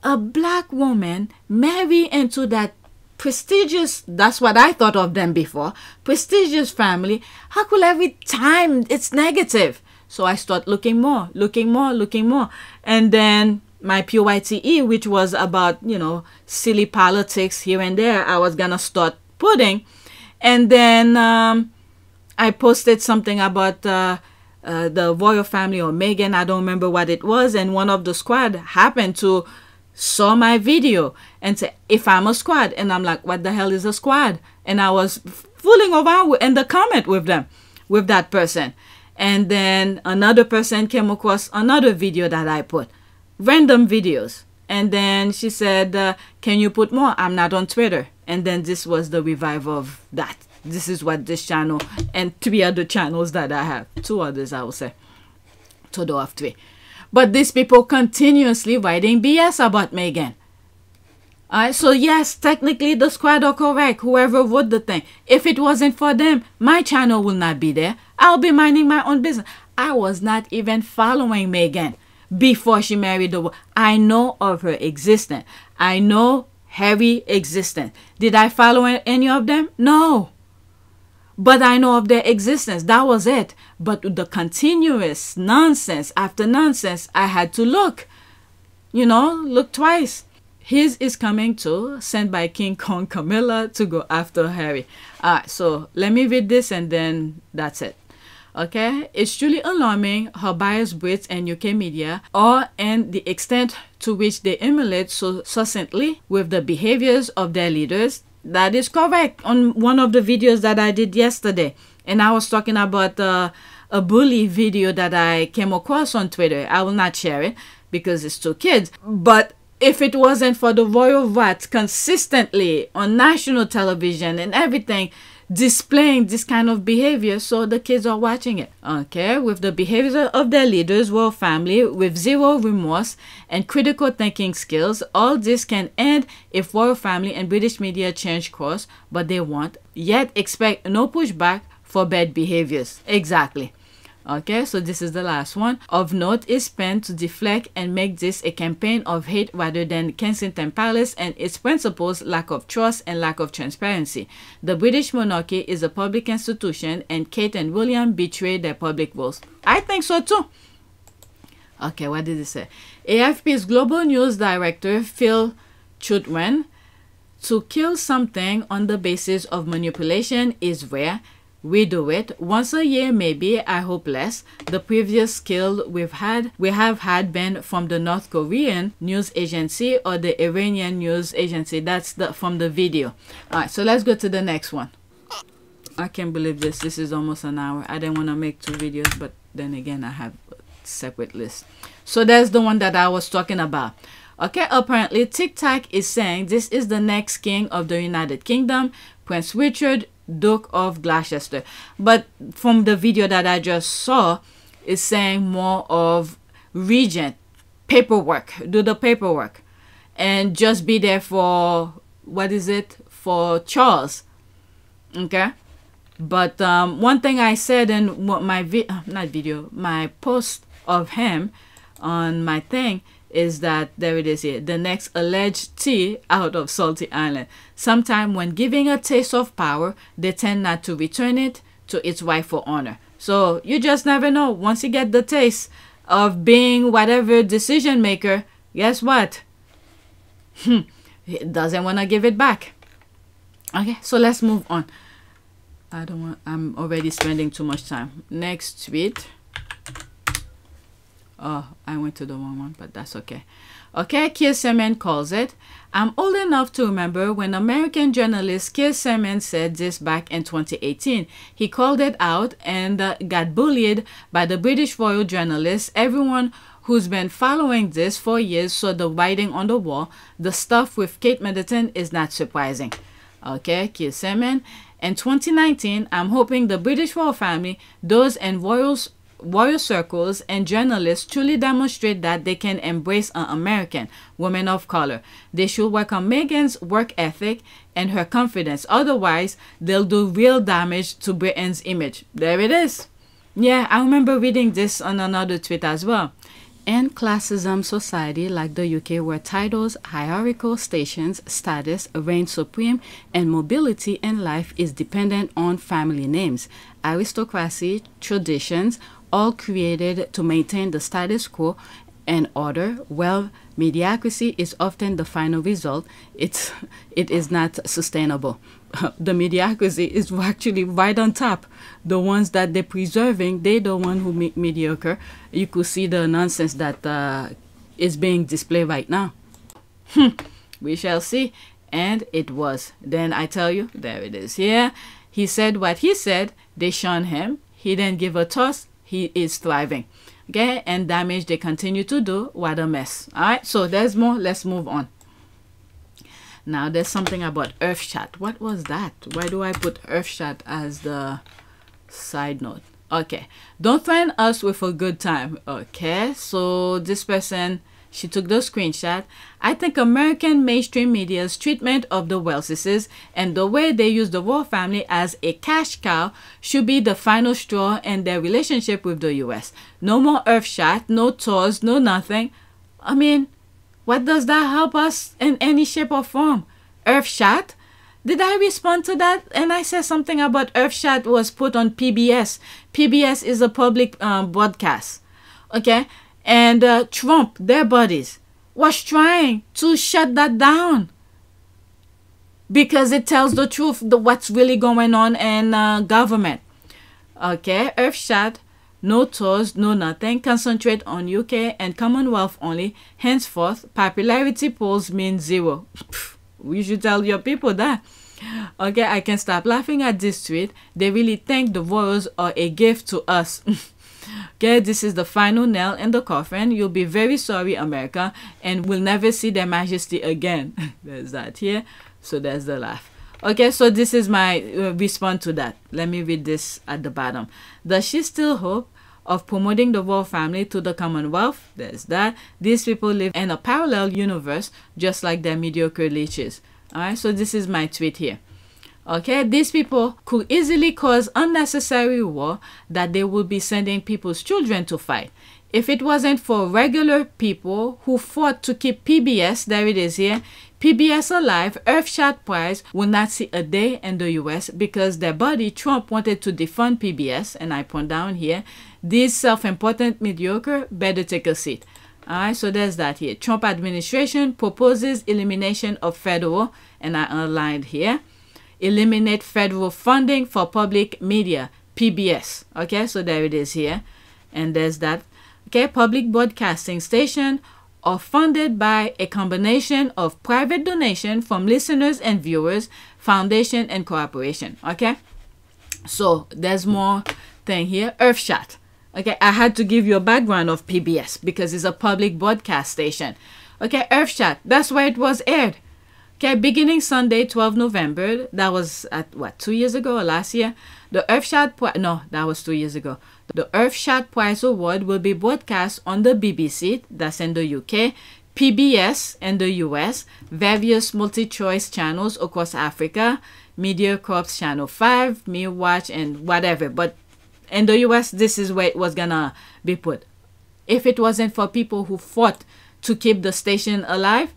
a black woman marry into that prestigious, that's what I thought of them before, prestigious family. How could every time it's negative? So I start looking more, and then my PYTE, which was about, you know, silly politics here and there, I was gonna start putting, and then I posted something about the royal family or Meghan. I don't remember what it was. And one of the squad happened to saw my video and say, if I'm a squad. And I'm like, what the hell is a squad? And I was fooling around in the comment with them, with that person. And then another person came across another video that I put. Random videos. And then she said, can you put more? I'm not on Twitter. And then this was the revival of that. This is what this channel and 3 other channels that I have. 2 others, I will say. Total of 3. But these people continuously writing BS about Meghan. Alright, so yes, technically the squad are correct. Whoever wrote the thing. If it wasn't for them, my channel will not be there. I'll be minding my own business. I was not even following Meghan before she married the world. I know of her existence. I know Harry existence. Did I follow any of them? No. But I know of their existence. That was it. But the continuous nonsense after nonsense, I had to look. You know, look twice. His is coming too, sent by King Kong Camilla to go after Harry. Alright, so let me read this and then that's it. Okay, it's truly alarming how biased Brits and UK media are and the extent to which they emulate so succinctly with the behaviors of their leaders. That is correct on one of the videos that I did yesterday. And I was talking about a bully video that I came across on Twitter. I will not share it because it's too kids. But if it wasn't for the royal rats consistently on national television and everything displaying this kind of behavior, so the kids are watching it. Okay, with the behaviors of their leaders, royal family, with zero remorse and critical thinking skills, all this can end if royal family and British media change course, but they won't, yet expect no pushback for bad behaviors. Exactly. Okay, so this is the last one. Of note is spent to deflect and make this a campaign of hate rather than Kensington Palace and its principles, lack of trust and lack of transparency. The British monarchy is a public institution and Kate and William betrayed their public roles. I think so too. Okay, what did it say? AFP's global news director Phil Chutwen, to kill something on the basis of manipulation is rare. We do it once a year, maybe. I hope less. The previous kill we have had been from the North Korean news agency or the Iranian news agency. That's from the video. All right, so let's go to the next one. I can't believe this. This is almost an hour. I didn't want to make 2 videos, but then again, I have a separate list. So there's the one that I was talking about. Okay, apparently TikTok is saying this is the next king of the United Kingdom, Prince Richard, Duke of Gloucester. But from the video that I just saw, it's saying more of regent, paperwork, do the paperwork, and just be there for, what is it, for Charles. Okay. But one thing I said in my my post of him on my thing is that, there it is here, the next alleged tea out of Salty Island. Sometime when giving a taste of power, they tend not to return it to its rightful honor. So you just never know. Once you get the taste of being whatever decision maker, guess what? It doesn't want to give it back. Okay, so let's move on. I'm already spending too much time. Next tweet. Oh, I went to the wrong one, but that's okay. Okay, Keir Starmer calls it. I'm old enough to remember when American journalist Keir Starmer said this back in 2018. He called it out and got bullied by the British royal journalists. Everyone who's been following this for years saw the writing on the wall. The stuff with Kate Middleton is not surprising. Okay, Keir Starmer. In 2019, I'm hoping the British royal family, those in royal circles, and journalists truly demonstrate that they can embrace an American woman of color. They should work on Meghan's work ethic and her confidence. Otherwise, they'll do real damage to Britain's image. There it is. Yeah, I remember reading this on another tweet as well. In classism society like the UK, where titles, hierarchical stations, status reign supreme, and mobility in life is dependent on family names, aristocracy, traditions, all created to maintain the status quo and order, well, mediocrity is often the final result. It is not sustainable. The mediocrity is actually right on top. The ones that they're preserving, they're the one who make mediocre. You could see the nonsense that is being displayed right now. We shall see. And it was. Then I tell you, there it is here. He said what he said. They shunned him. He didn't give a toss. He is thriving. Okay, and damage they continue to do. What a mess. All right, so there's more. Let's move on. Now there's something about Earthshot. What was that? Why do I put Earthshot as the side note? Okay, don't threaten us with a good time. Okay, so this person, she took the screenshot. I think American mainstream media's treatment of the Welleses and the way they use the royal family as a cash cow should be the final straw in their relationship with the US. No more Earthshot, no tours, no nothing. I mean, what does that help us in any shape or form? Earthshot? Did I respond to that? And I said something about Earthshot was put on PBS. PBS is a public broadcast. Okay? And Trump, their buddies, was trying to shut that down because it tells the truth, what's really going on in government. Okay? Earthshot. No tours, no nothing. Concentrate on UK and Commonwealth only. Henceforth, popularity polls mean 0. We should tell your people that. Okay, I can stop laughing at this tweet. They really think the royals are a gift to us. Okay, this is the final nail in the coffin. You'll be very sorry, America, and we'll never see their majesty again. There's that here. So there's the laugh. Okay, so this is my response to that. Let me read this at the bottom. Does she still hope of promoting the royal family to the Commonwealth? There's that. These people live in a parallel universe, just like their mediocre leeches. Alright, so this is my tweet here. Okay, these people could easily cause unnecessary war that they would be sending people's children to fight. If it wasn't for regular people who fought to keep PBS, there it is here, PBS alive, Earthshot Prize will not see a day in the US because their buddy Trump wanted to defund PBS, and I point down here, these self-important mediocre better take a seat. Alright, so there's that here. Trump administration proposes elimination of federal, and I underlined here, eliminate federal funding for public media, PBS. Okay, so there it is here, and there's that. Okay, public broadcasting station are funded by a combination of private donation from listeners and viewers, foundation, and cooperation. Okay, so there's more thing here. Earthshot. Okay, I had to give you a background of PBS because it's a public broadcast station. Okay, Earthshot, that's where it was aired. Okay, beginning Sunday, 12 November, that was at what, 2 years ago or last year? The Earthshot Prize, no, that was 2 years ago. The Earthshot Prize Award will be broadcast on the BBC, that's in the UK, PBS in the US, various multi-choice channels across Africa, Media Corps Channel 5, Me Watch, and whatever. But in the US, this is where it was gonna be put. If it wasn't for people who fought to keep the station alive,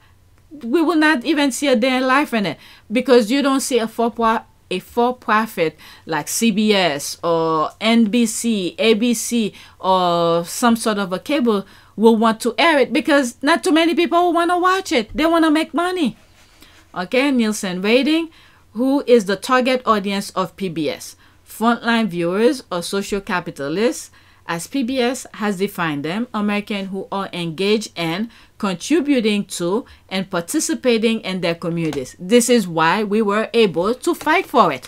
we will not even see a day in life in it, because you don't see a for-profit like CBS or NBC, ABC, or some sort of a cable will want to air it, because not too many people will want to watch it. They want to make money. Okay, Nielsen rating. Who is the target audience of PBS? Frontline viewers or social capitalists, as PBS has defined them, Americans who are engaged in, contributing to, and participating in their communities. This is why we were able to fight for it.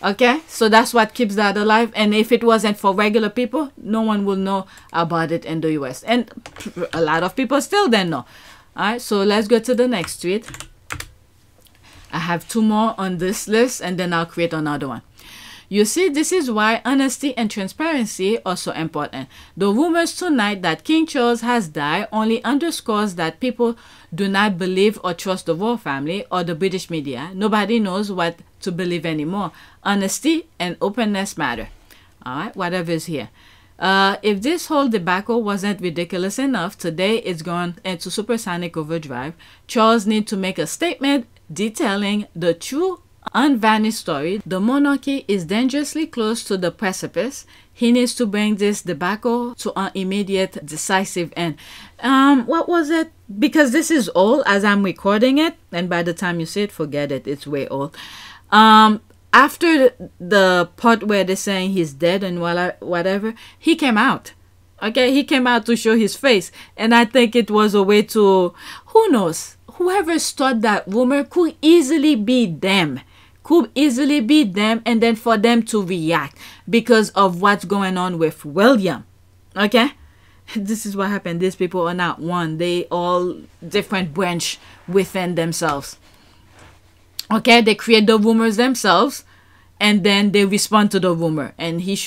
Okay, so that's what keeps that alive. And if it wasn't for regular people, no one will know about it in the US. And a lot of people still don't know. All right, so let's go to the next tweet. I have 2 more on this list, and then I'll create another one. You see, this is why honesty and transparency are so important. The rumors tonight that King Charles has died only underscores that people do not believe or trust the royal family or the British media. Nobody knows what to believe anymore. Honesty and openness matter. All right, whatever is here. If this whole debacle wasn't ridiculous enough, today it's gone into supersonic overdrive. Charles needs to make a statement detailing the true unvarnished story. The monarchy is dangerously close to the precipice. He needs to bring this debacle to an immediate, decisive end. What was it? Because this is old as I'm recording it, and by the time you see it, forget it. It's way old. After the part where they're saying he's dead and whatever, he came out. Okay, he came out to show his face, and I think it was a way to, who knows, whoever started that rumor could easily be them. And then for them to react because of what's going on with William. Okay, this is what happened. These people are not one. They all different branch within themselves. Okay, they create the rumors themselves, and then they respond to the rumor. And he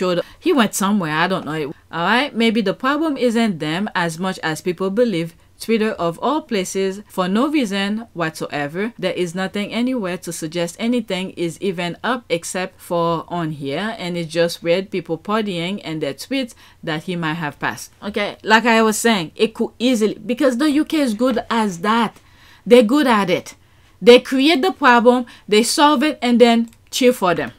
went somewhere, I don't know. All right, maybe the problem isn't them as much as people believe. Twitter of all places, for no reason whatsoever. There is nothing anywhere to suggest anything is even up except for on here, and it's just weird people partying and their tweets that he might have passed. Okay, like I was saying, it could easily, because the UK is good as that. They're good at it. They create the problem, they solve it, and then cheer for them.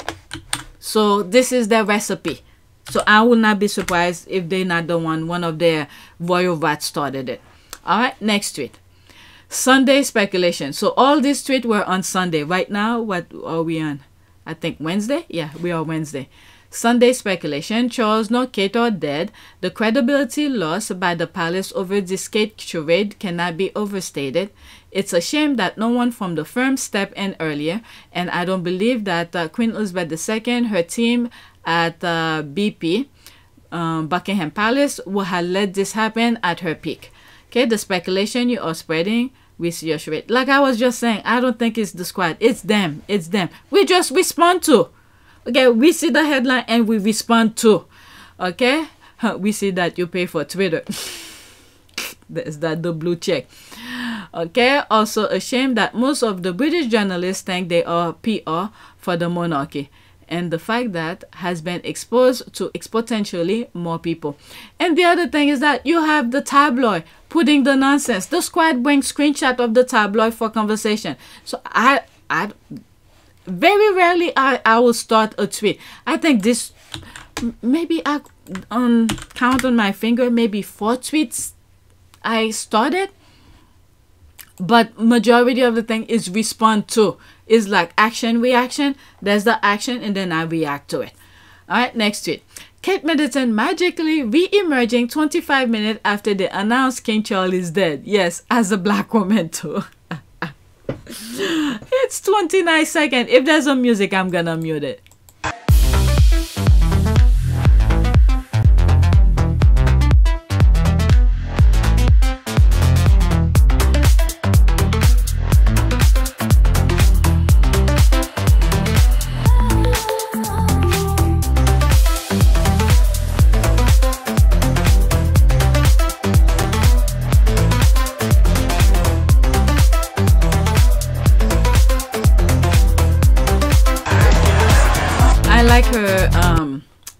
So this is their recipe. So I would not be surprised if they're not the one of their royal rats started it. All right, next tweet. Sunday speculation. So all these tweets were on Sunday. Right now, what are we on? I think Wednesday? Yeah, we are Wednesday. Sunday speculation. Charles nor Kate are dead. The credibility lost by the palace over this Kate charade cannot be overstated. It's a shame that no one from the firm stepped in earlier, and I don't believe that Queen Elizabeth II, her team at BP, Buckingham Palace, would have let this happen at her peak. Okay, the speculation you are spreading, we see your charade. Like I was just saying, I don't think it's the squad. It's them. It's them. We just respond to. Okay, we see the headline and we respond to. Okay, we see that you pay for Twitter. Is that the blue check? Okay, also a shame that most of the British journalists think they are PR for the monarchy. And the fact that has been exposed to exponentially more people. And the other thing is that you have the tabloid putting the nonsense. The squad brings screenshot of the tabloid for conversation. So I very rarely I will start a tweet. I think this, maybe I count on my finger, maybe 4 tweets I started. But majority of the thing is respond to. Is like action, reaction. There's the action and then I react to it. All right, next tweet. Kate Middleton magically re-emerging 25 minutes after they announced King Charles is dead. Yes, as a black woman too. It's 29 seconds. If there's some music, I'm gonna mute it.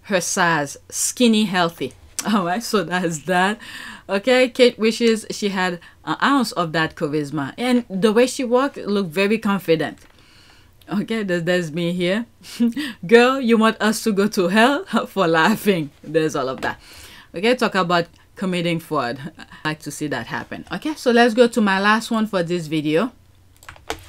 her size, skinny, healthy. All right, so that's that. Okay, Kate wishes she had an ounce of that charisma, and the way she walked looked very confident. Okay, there's me here. Girl, you want us to go to hell for laughing. There's all of that. Okay, talk about committing fraud. I like to see that happen. Okay, so let's go to my last one for this video,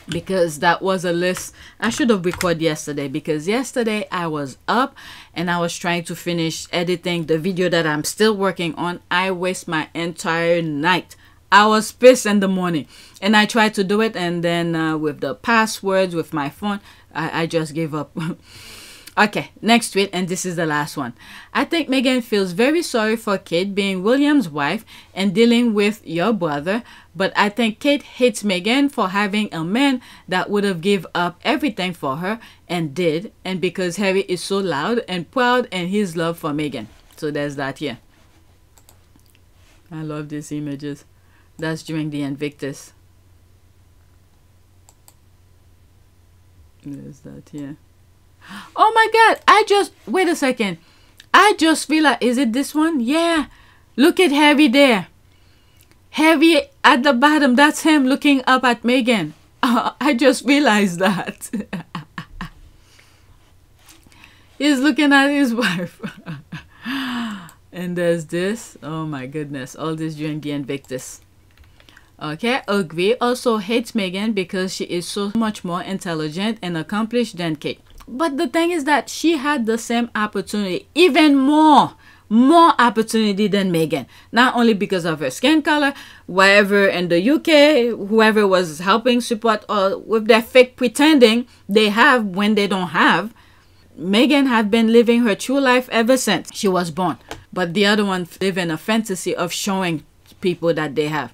because that was a list I should have recorded yesterday, because yesterday I was up and I was trying to finish editing the video that I'm still working on. I waste my entire night. I was pissed in the morning and I tried to do it, and then with the passwords with my phone, I just gave up. Okay, next tweet, and this is the last one. I think Meghan feels very sorry for Kate being William's wife and dealing with your brother, but I think Kate hates Meghan for having a man that would have give up everything for her and did, and because Harry is so loud and proud and his love for Meghan. So there's that here. I love these images. That's during the Invictus. There's that here. Oh my god, wait a second. I just realized, is it this one? Yeah. Look at Harry there. Harry at the bottom, that's him looking up at Meghan. I just realized that. He's looking at his wife. And there's this. Oh my goodness. All this during the Invictus. Okay, agree. Also hates Meghan because she is so much more intelligent and accomplished than Kate. But the thing is that she had the same opportunity, even more opportunity than Meghan. Not only because of her skin color, wherever in the UK, whoever was helping support, or with their fake pretending they have when they don't have. Meghan had been living her true life ever since she was born. But the other one live in a fantasy of showing people that they have.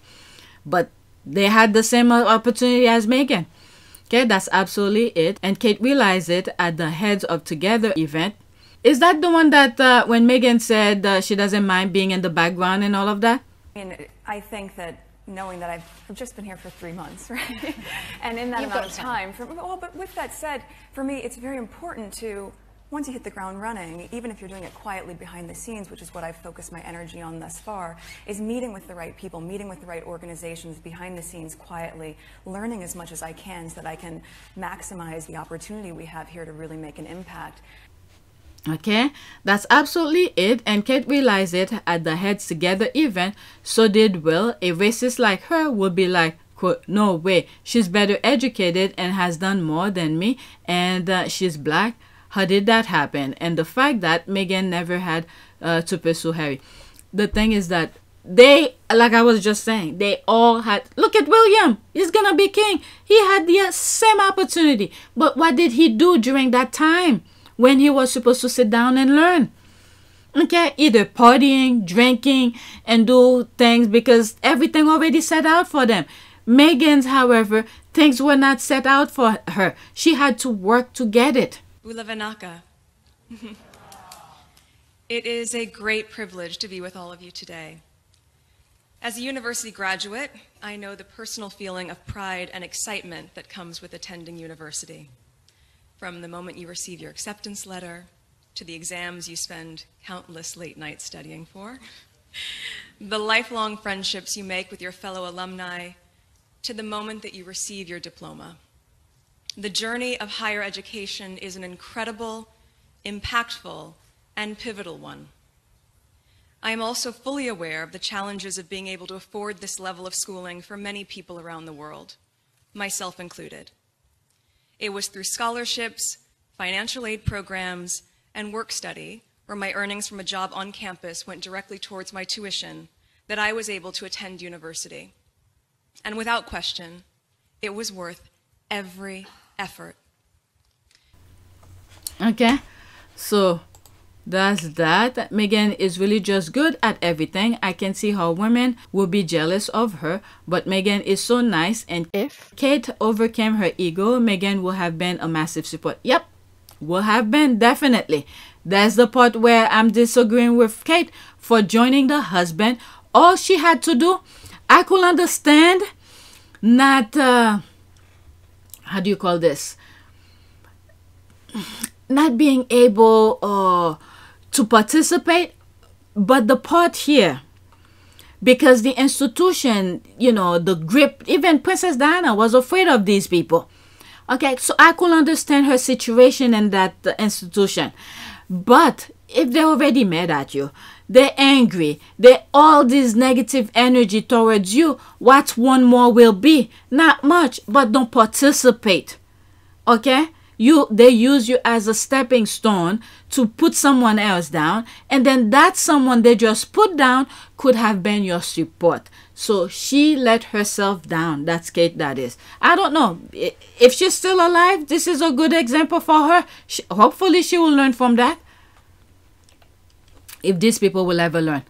But they had the same opportunity as Meghan. Okay, that's absolutely it. And Kate realized it at the Heads of Together event. Is that the one that when Meghan said she doesn't mind being in the background and all of that? I mean, I think that knowing that I've just been here for 3 months, right? And in that amount of time, but with that said, for me, it's very important to, once you hit the ground running, even if you're doing it quietly behind the scenes, which is what I've focused my energy on thus far, is meeting with the right people, meeting with the right organizations behind the scenes quietly, learning as much as I can so that I can maximize the opportunity we have here to really make an impact. Okay, that's absolutely it. And Kate realized it at the Heads Together event. So did Will. A racist like her would be like, quote, no way, she's better educated and has done more than me, and she's black. How did that happen? And the fact that Meghan never had to pursue Harry. The thing is that they, like I was just saying, they all had, look at William, he's gonna be king. He had the same opportunity. But what did he do during that time when he was supposed to sit down and learn? Okay, either partying, drinking, and do things because everything already set out for them. Meghan's, however, things were not set out for her. She had to work to get it. Ulavanaka. It is a great privilege to be with all of you today. As a university graduate, I know the personal feeling of pride and excitement that comes with attending university. From the moment you receive your acceptance letter, to the exams you spend countless late nights studying for, the lifelong friendships you make with your fellow alumni, to the moment that you receive your diploma. The journey of higher education is an incredible, impactful, and pivotal one. I am also fully aware of the challenges of being able to afford this level of schooling for many people around the world, myself included. It was through scholarships, financial aid programs, and work study, where my earnings from a job on campus went directly towards my tuition, that I was able to attend university. And without question, it was worth every effort. Okay, so that's that. Meghan is really just good at everything. I can see how women will be jealous of her, but Meghan is so nice, and if Kate overcame her ego, Meghan will have been a massive support. Yep, will have been, definitely. That's the part where I'm disagreeing with Kate for joining the husband. All she had to do, I could understand, not how do you call this, not being able to participate. But the part here, because the institution, you know, the grip, even Princess Diana was afraid of these people. Okay, so I could understand her situation in that institution. But if they're already mad at you, they're angry, they all this negative energy towards you, what one more will be? Not much, but don't participate. Okay? They use you as a stepping stone to put someone else down, and then that someone they just put down could have been your support. So she let herself down. That's Kate, that is. I don't know if she's still alive. This is a good example for her. Hopefully she will learn from that, if these people will ever learn.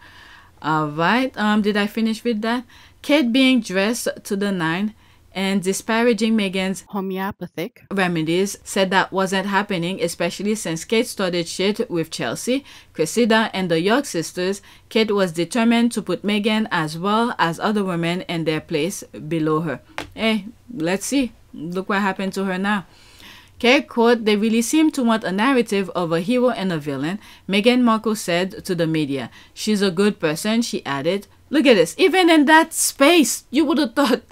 All right, did I finish with that? Kate being dressed to the nine and disparaging Meghan's homeopathic remedies, said that wasn't happening, especially since Kate started shit with Chelsea, Cressida, and the York sisters. Kate was determined to put Meghan as well as other women in their place below her. Hey, let's see. Look what happened to her now. Kate quote, "They really seem to want a narrative of a hero and a villain," Meghan Markle said to the media. "She's a good person," she added. Look at this. Even in that space, you would have thought...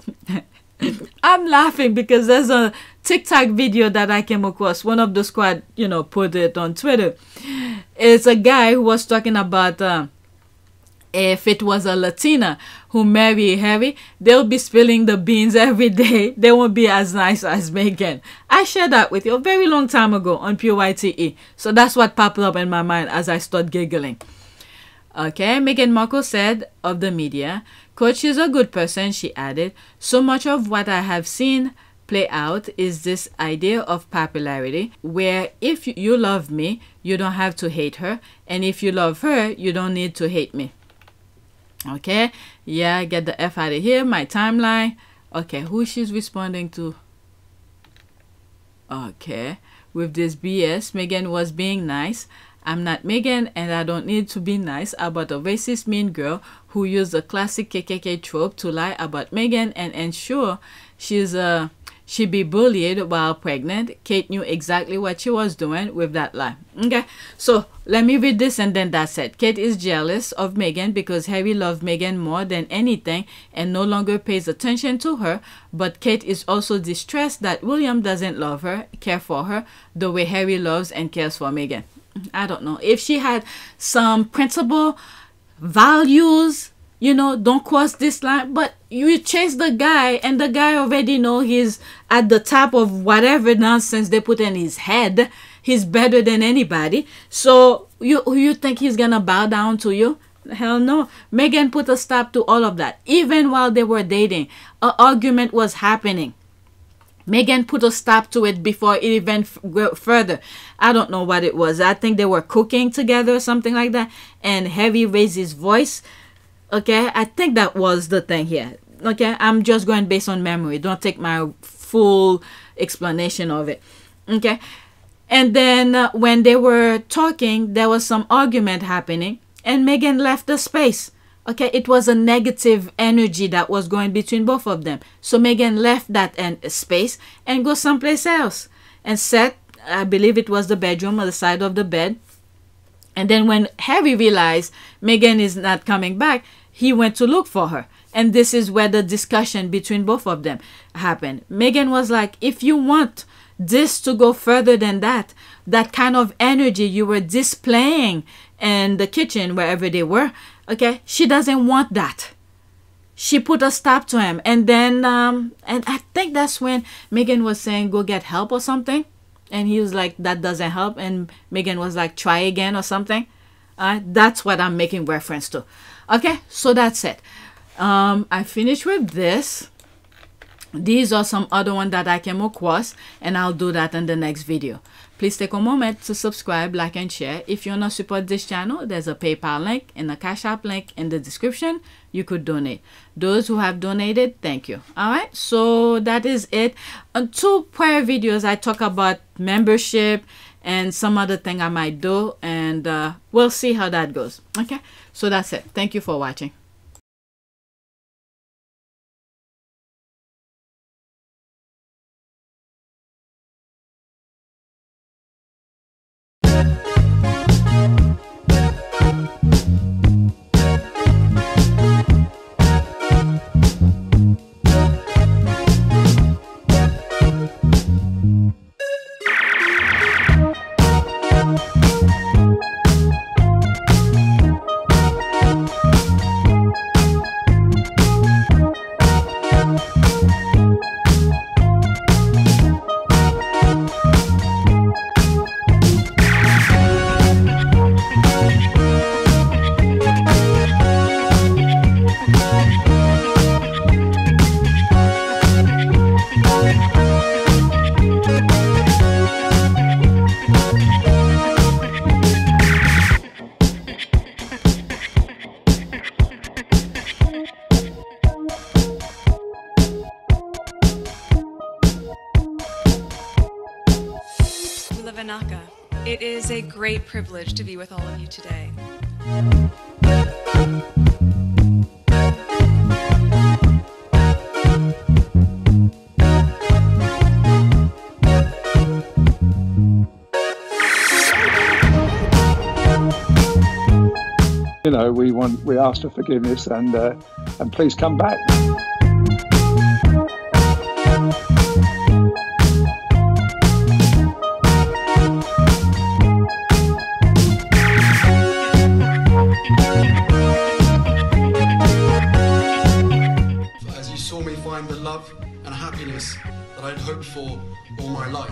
I'm laughing because there's a TikTok video that I came across. One of the squad, you know, put it on Twitter. It's a guy who was talking about if it was a Latina who married Harry, they'll be spilling the beans every day. They won't be as nice as Meghan. I shared that with you a very long time ago on PYTE. So that's what popped up in my mind as I started giggling. Okay, Meghan Markle said of the media, quote, "She's a good person," she added. "So much of what I have seen play out is this idea of popularity, where if you love me, you don't have to hate her. And if you love her, you don't need to hate me." Okay, yeah, get the F out of here, my timeline. Okay, who she's responding to? Okay, with this BS, Meghan was being nice. "I'm not Meghan and I don't need to be nice about a racist mean girl who used the classic KKK trope to lie about Meghan and ensure she'd be bullied while pregnant. Kate knew exactly what she was doing with that lie." Okay, so let me read this and then that's it. Kate is jealous of Meghan because Harry loved Meghan more than anything and no longer pays attention to her. But Kate is also distressed that William doesn't love her, care for her, the way Harry loves and cares for Meghan. I don't know. If she had some principle, values, you know, don't cross this line. But you chase the guy and the guy already know he's at the top of whatever nonsense they put in his head. He's better than anybody. So you think he's gonna bow down to you? Hell no. Meghan put a stop to all of that. Even while they were dating, an argument was happening. Meghan put a stop to it before it even went further. I don't know what it was. I think they were cooking together or something like that. And Harry raised his voice. Okay, I think that was the thing here. Okay, I'm just going based on memory. Don't take my full explanation of it. Okay, and then when they were talking, there was some argument happening. And Meghan left the space. Okay, it was a negative energy that was going between both of them. So Meghan left that space and go someplace else and sat, I believe it was the bedroom or the side of the bed. And then when Harry realized Meghan is not coming back, he went to look for her. And this is where the discussion between both of them happened. Meghan was like, if you want this to go further than that, that kind of energy you were displaying in the kitchen, wherever they were, okay, she doesn't want that. She put a stop to him. And then, and I think that's when Meghan was saying, go get help or something. And he was like, that doesn't help. And Meghan was like, try again or something. That's what I'm making reference to. Okay, so that's it. I finished with this. These are some other ones that I came across, and I'll do that in the next video. Please take a moment to subscribe, like, and share. If you want to support this channel, there's a PayPal link and a Cash App link in the description. You could donate. Those who have donated, thank you. All right, so that is it. On 2 prior videos, I talk about membership and some other thing I might do, and we'll see how that goes. Okay, so that's it. Thank you for watching. It is a great privilege to be with all of you today. You know, we ask for forgiveness and please come back. As you saw me find the love and happiness that I'd hoped for all my life.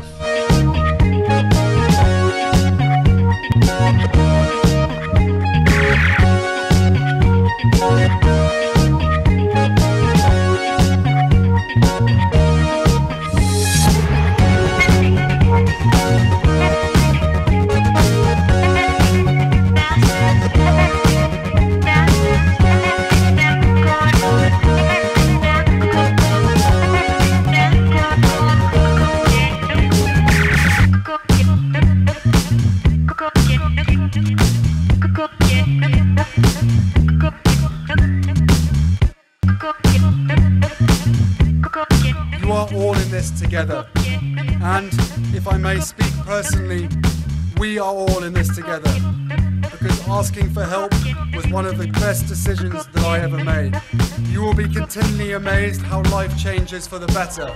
You are all in this together. And if I may speak personally, we are all in this together. Because asking for help was one of the best decisions that I ever made. You will be continually amazed how life changes for the better.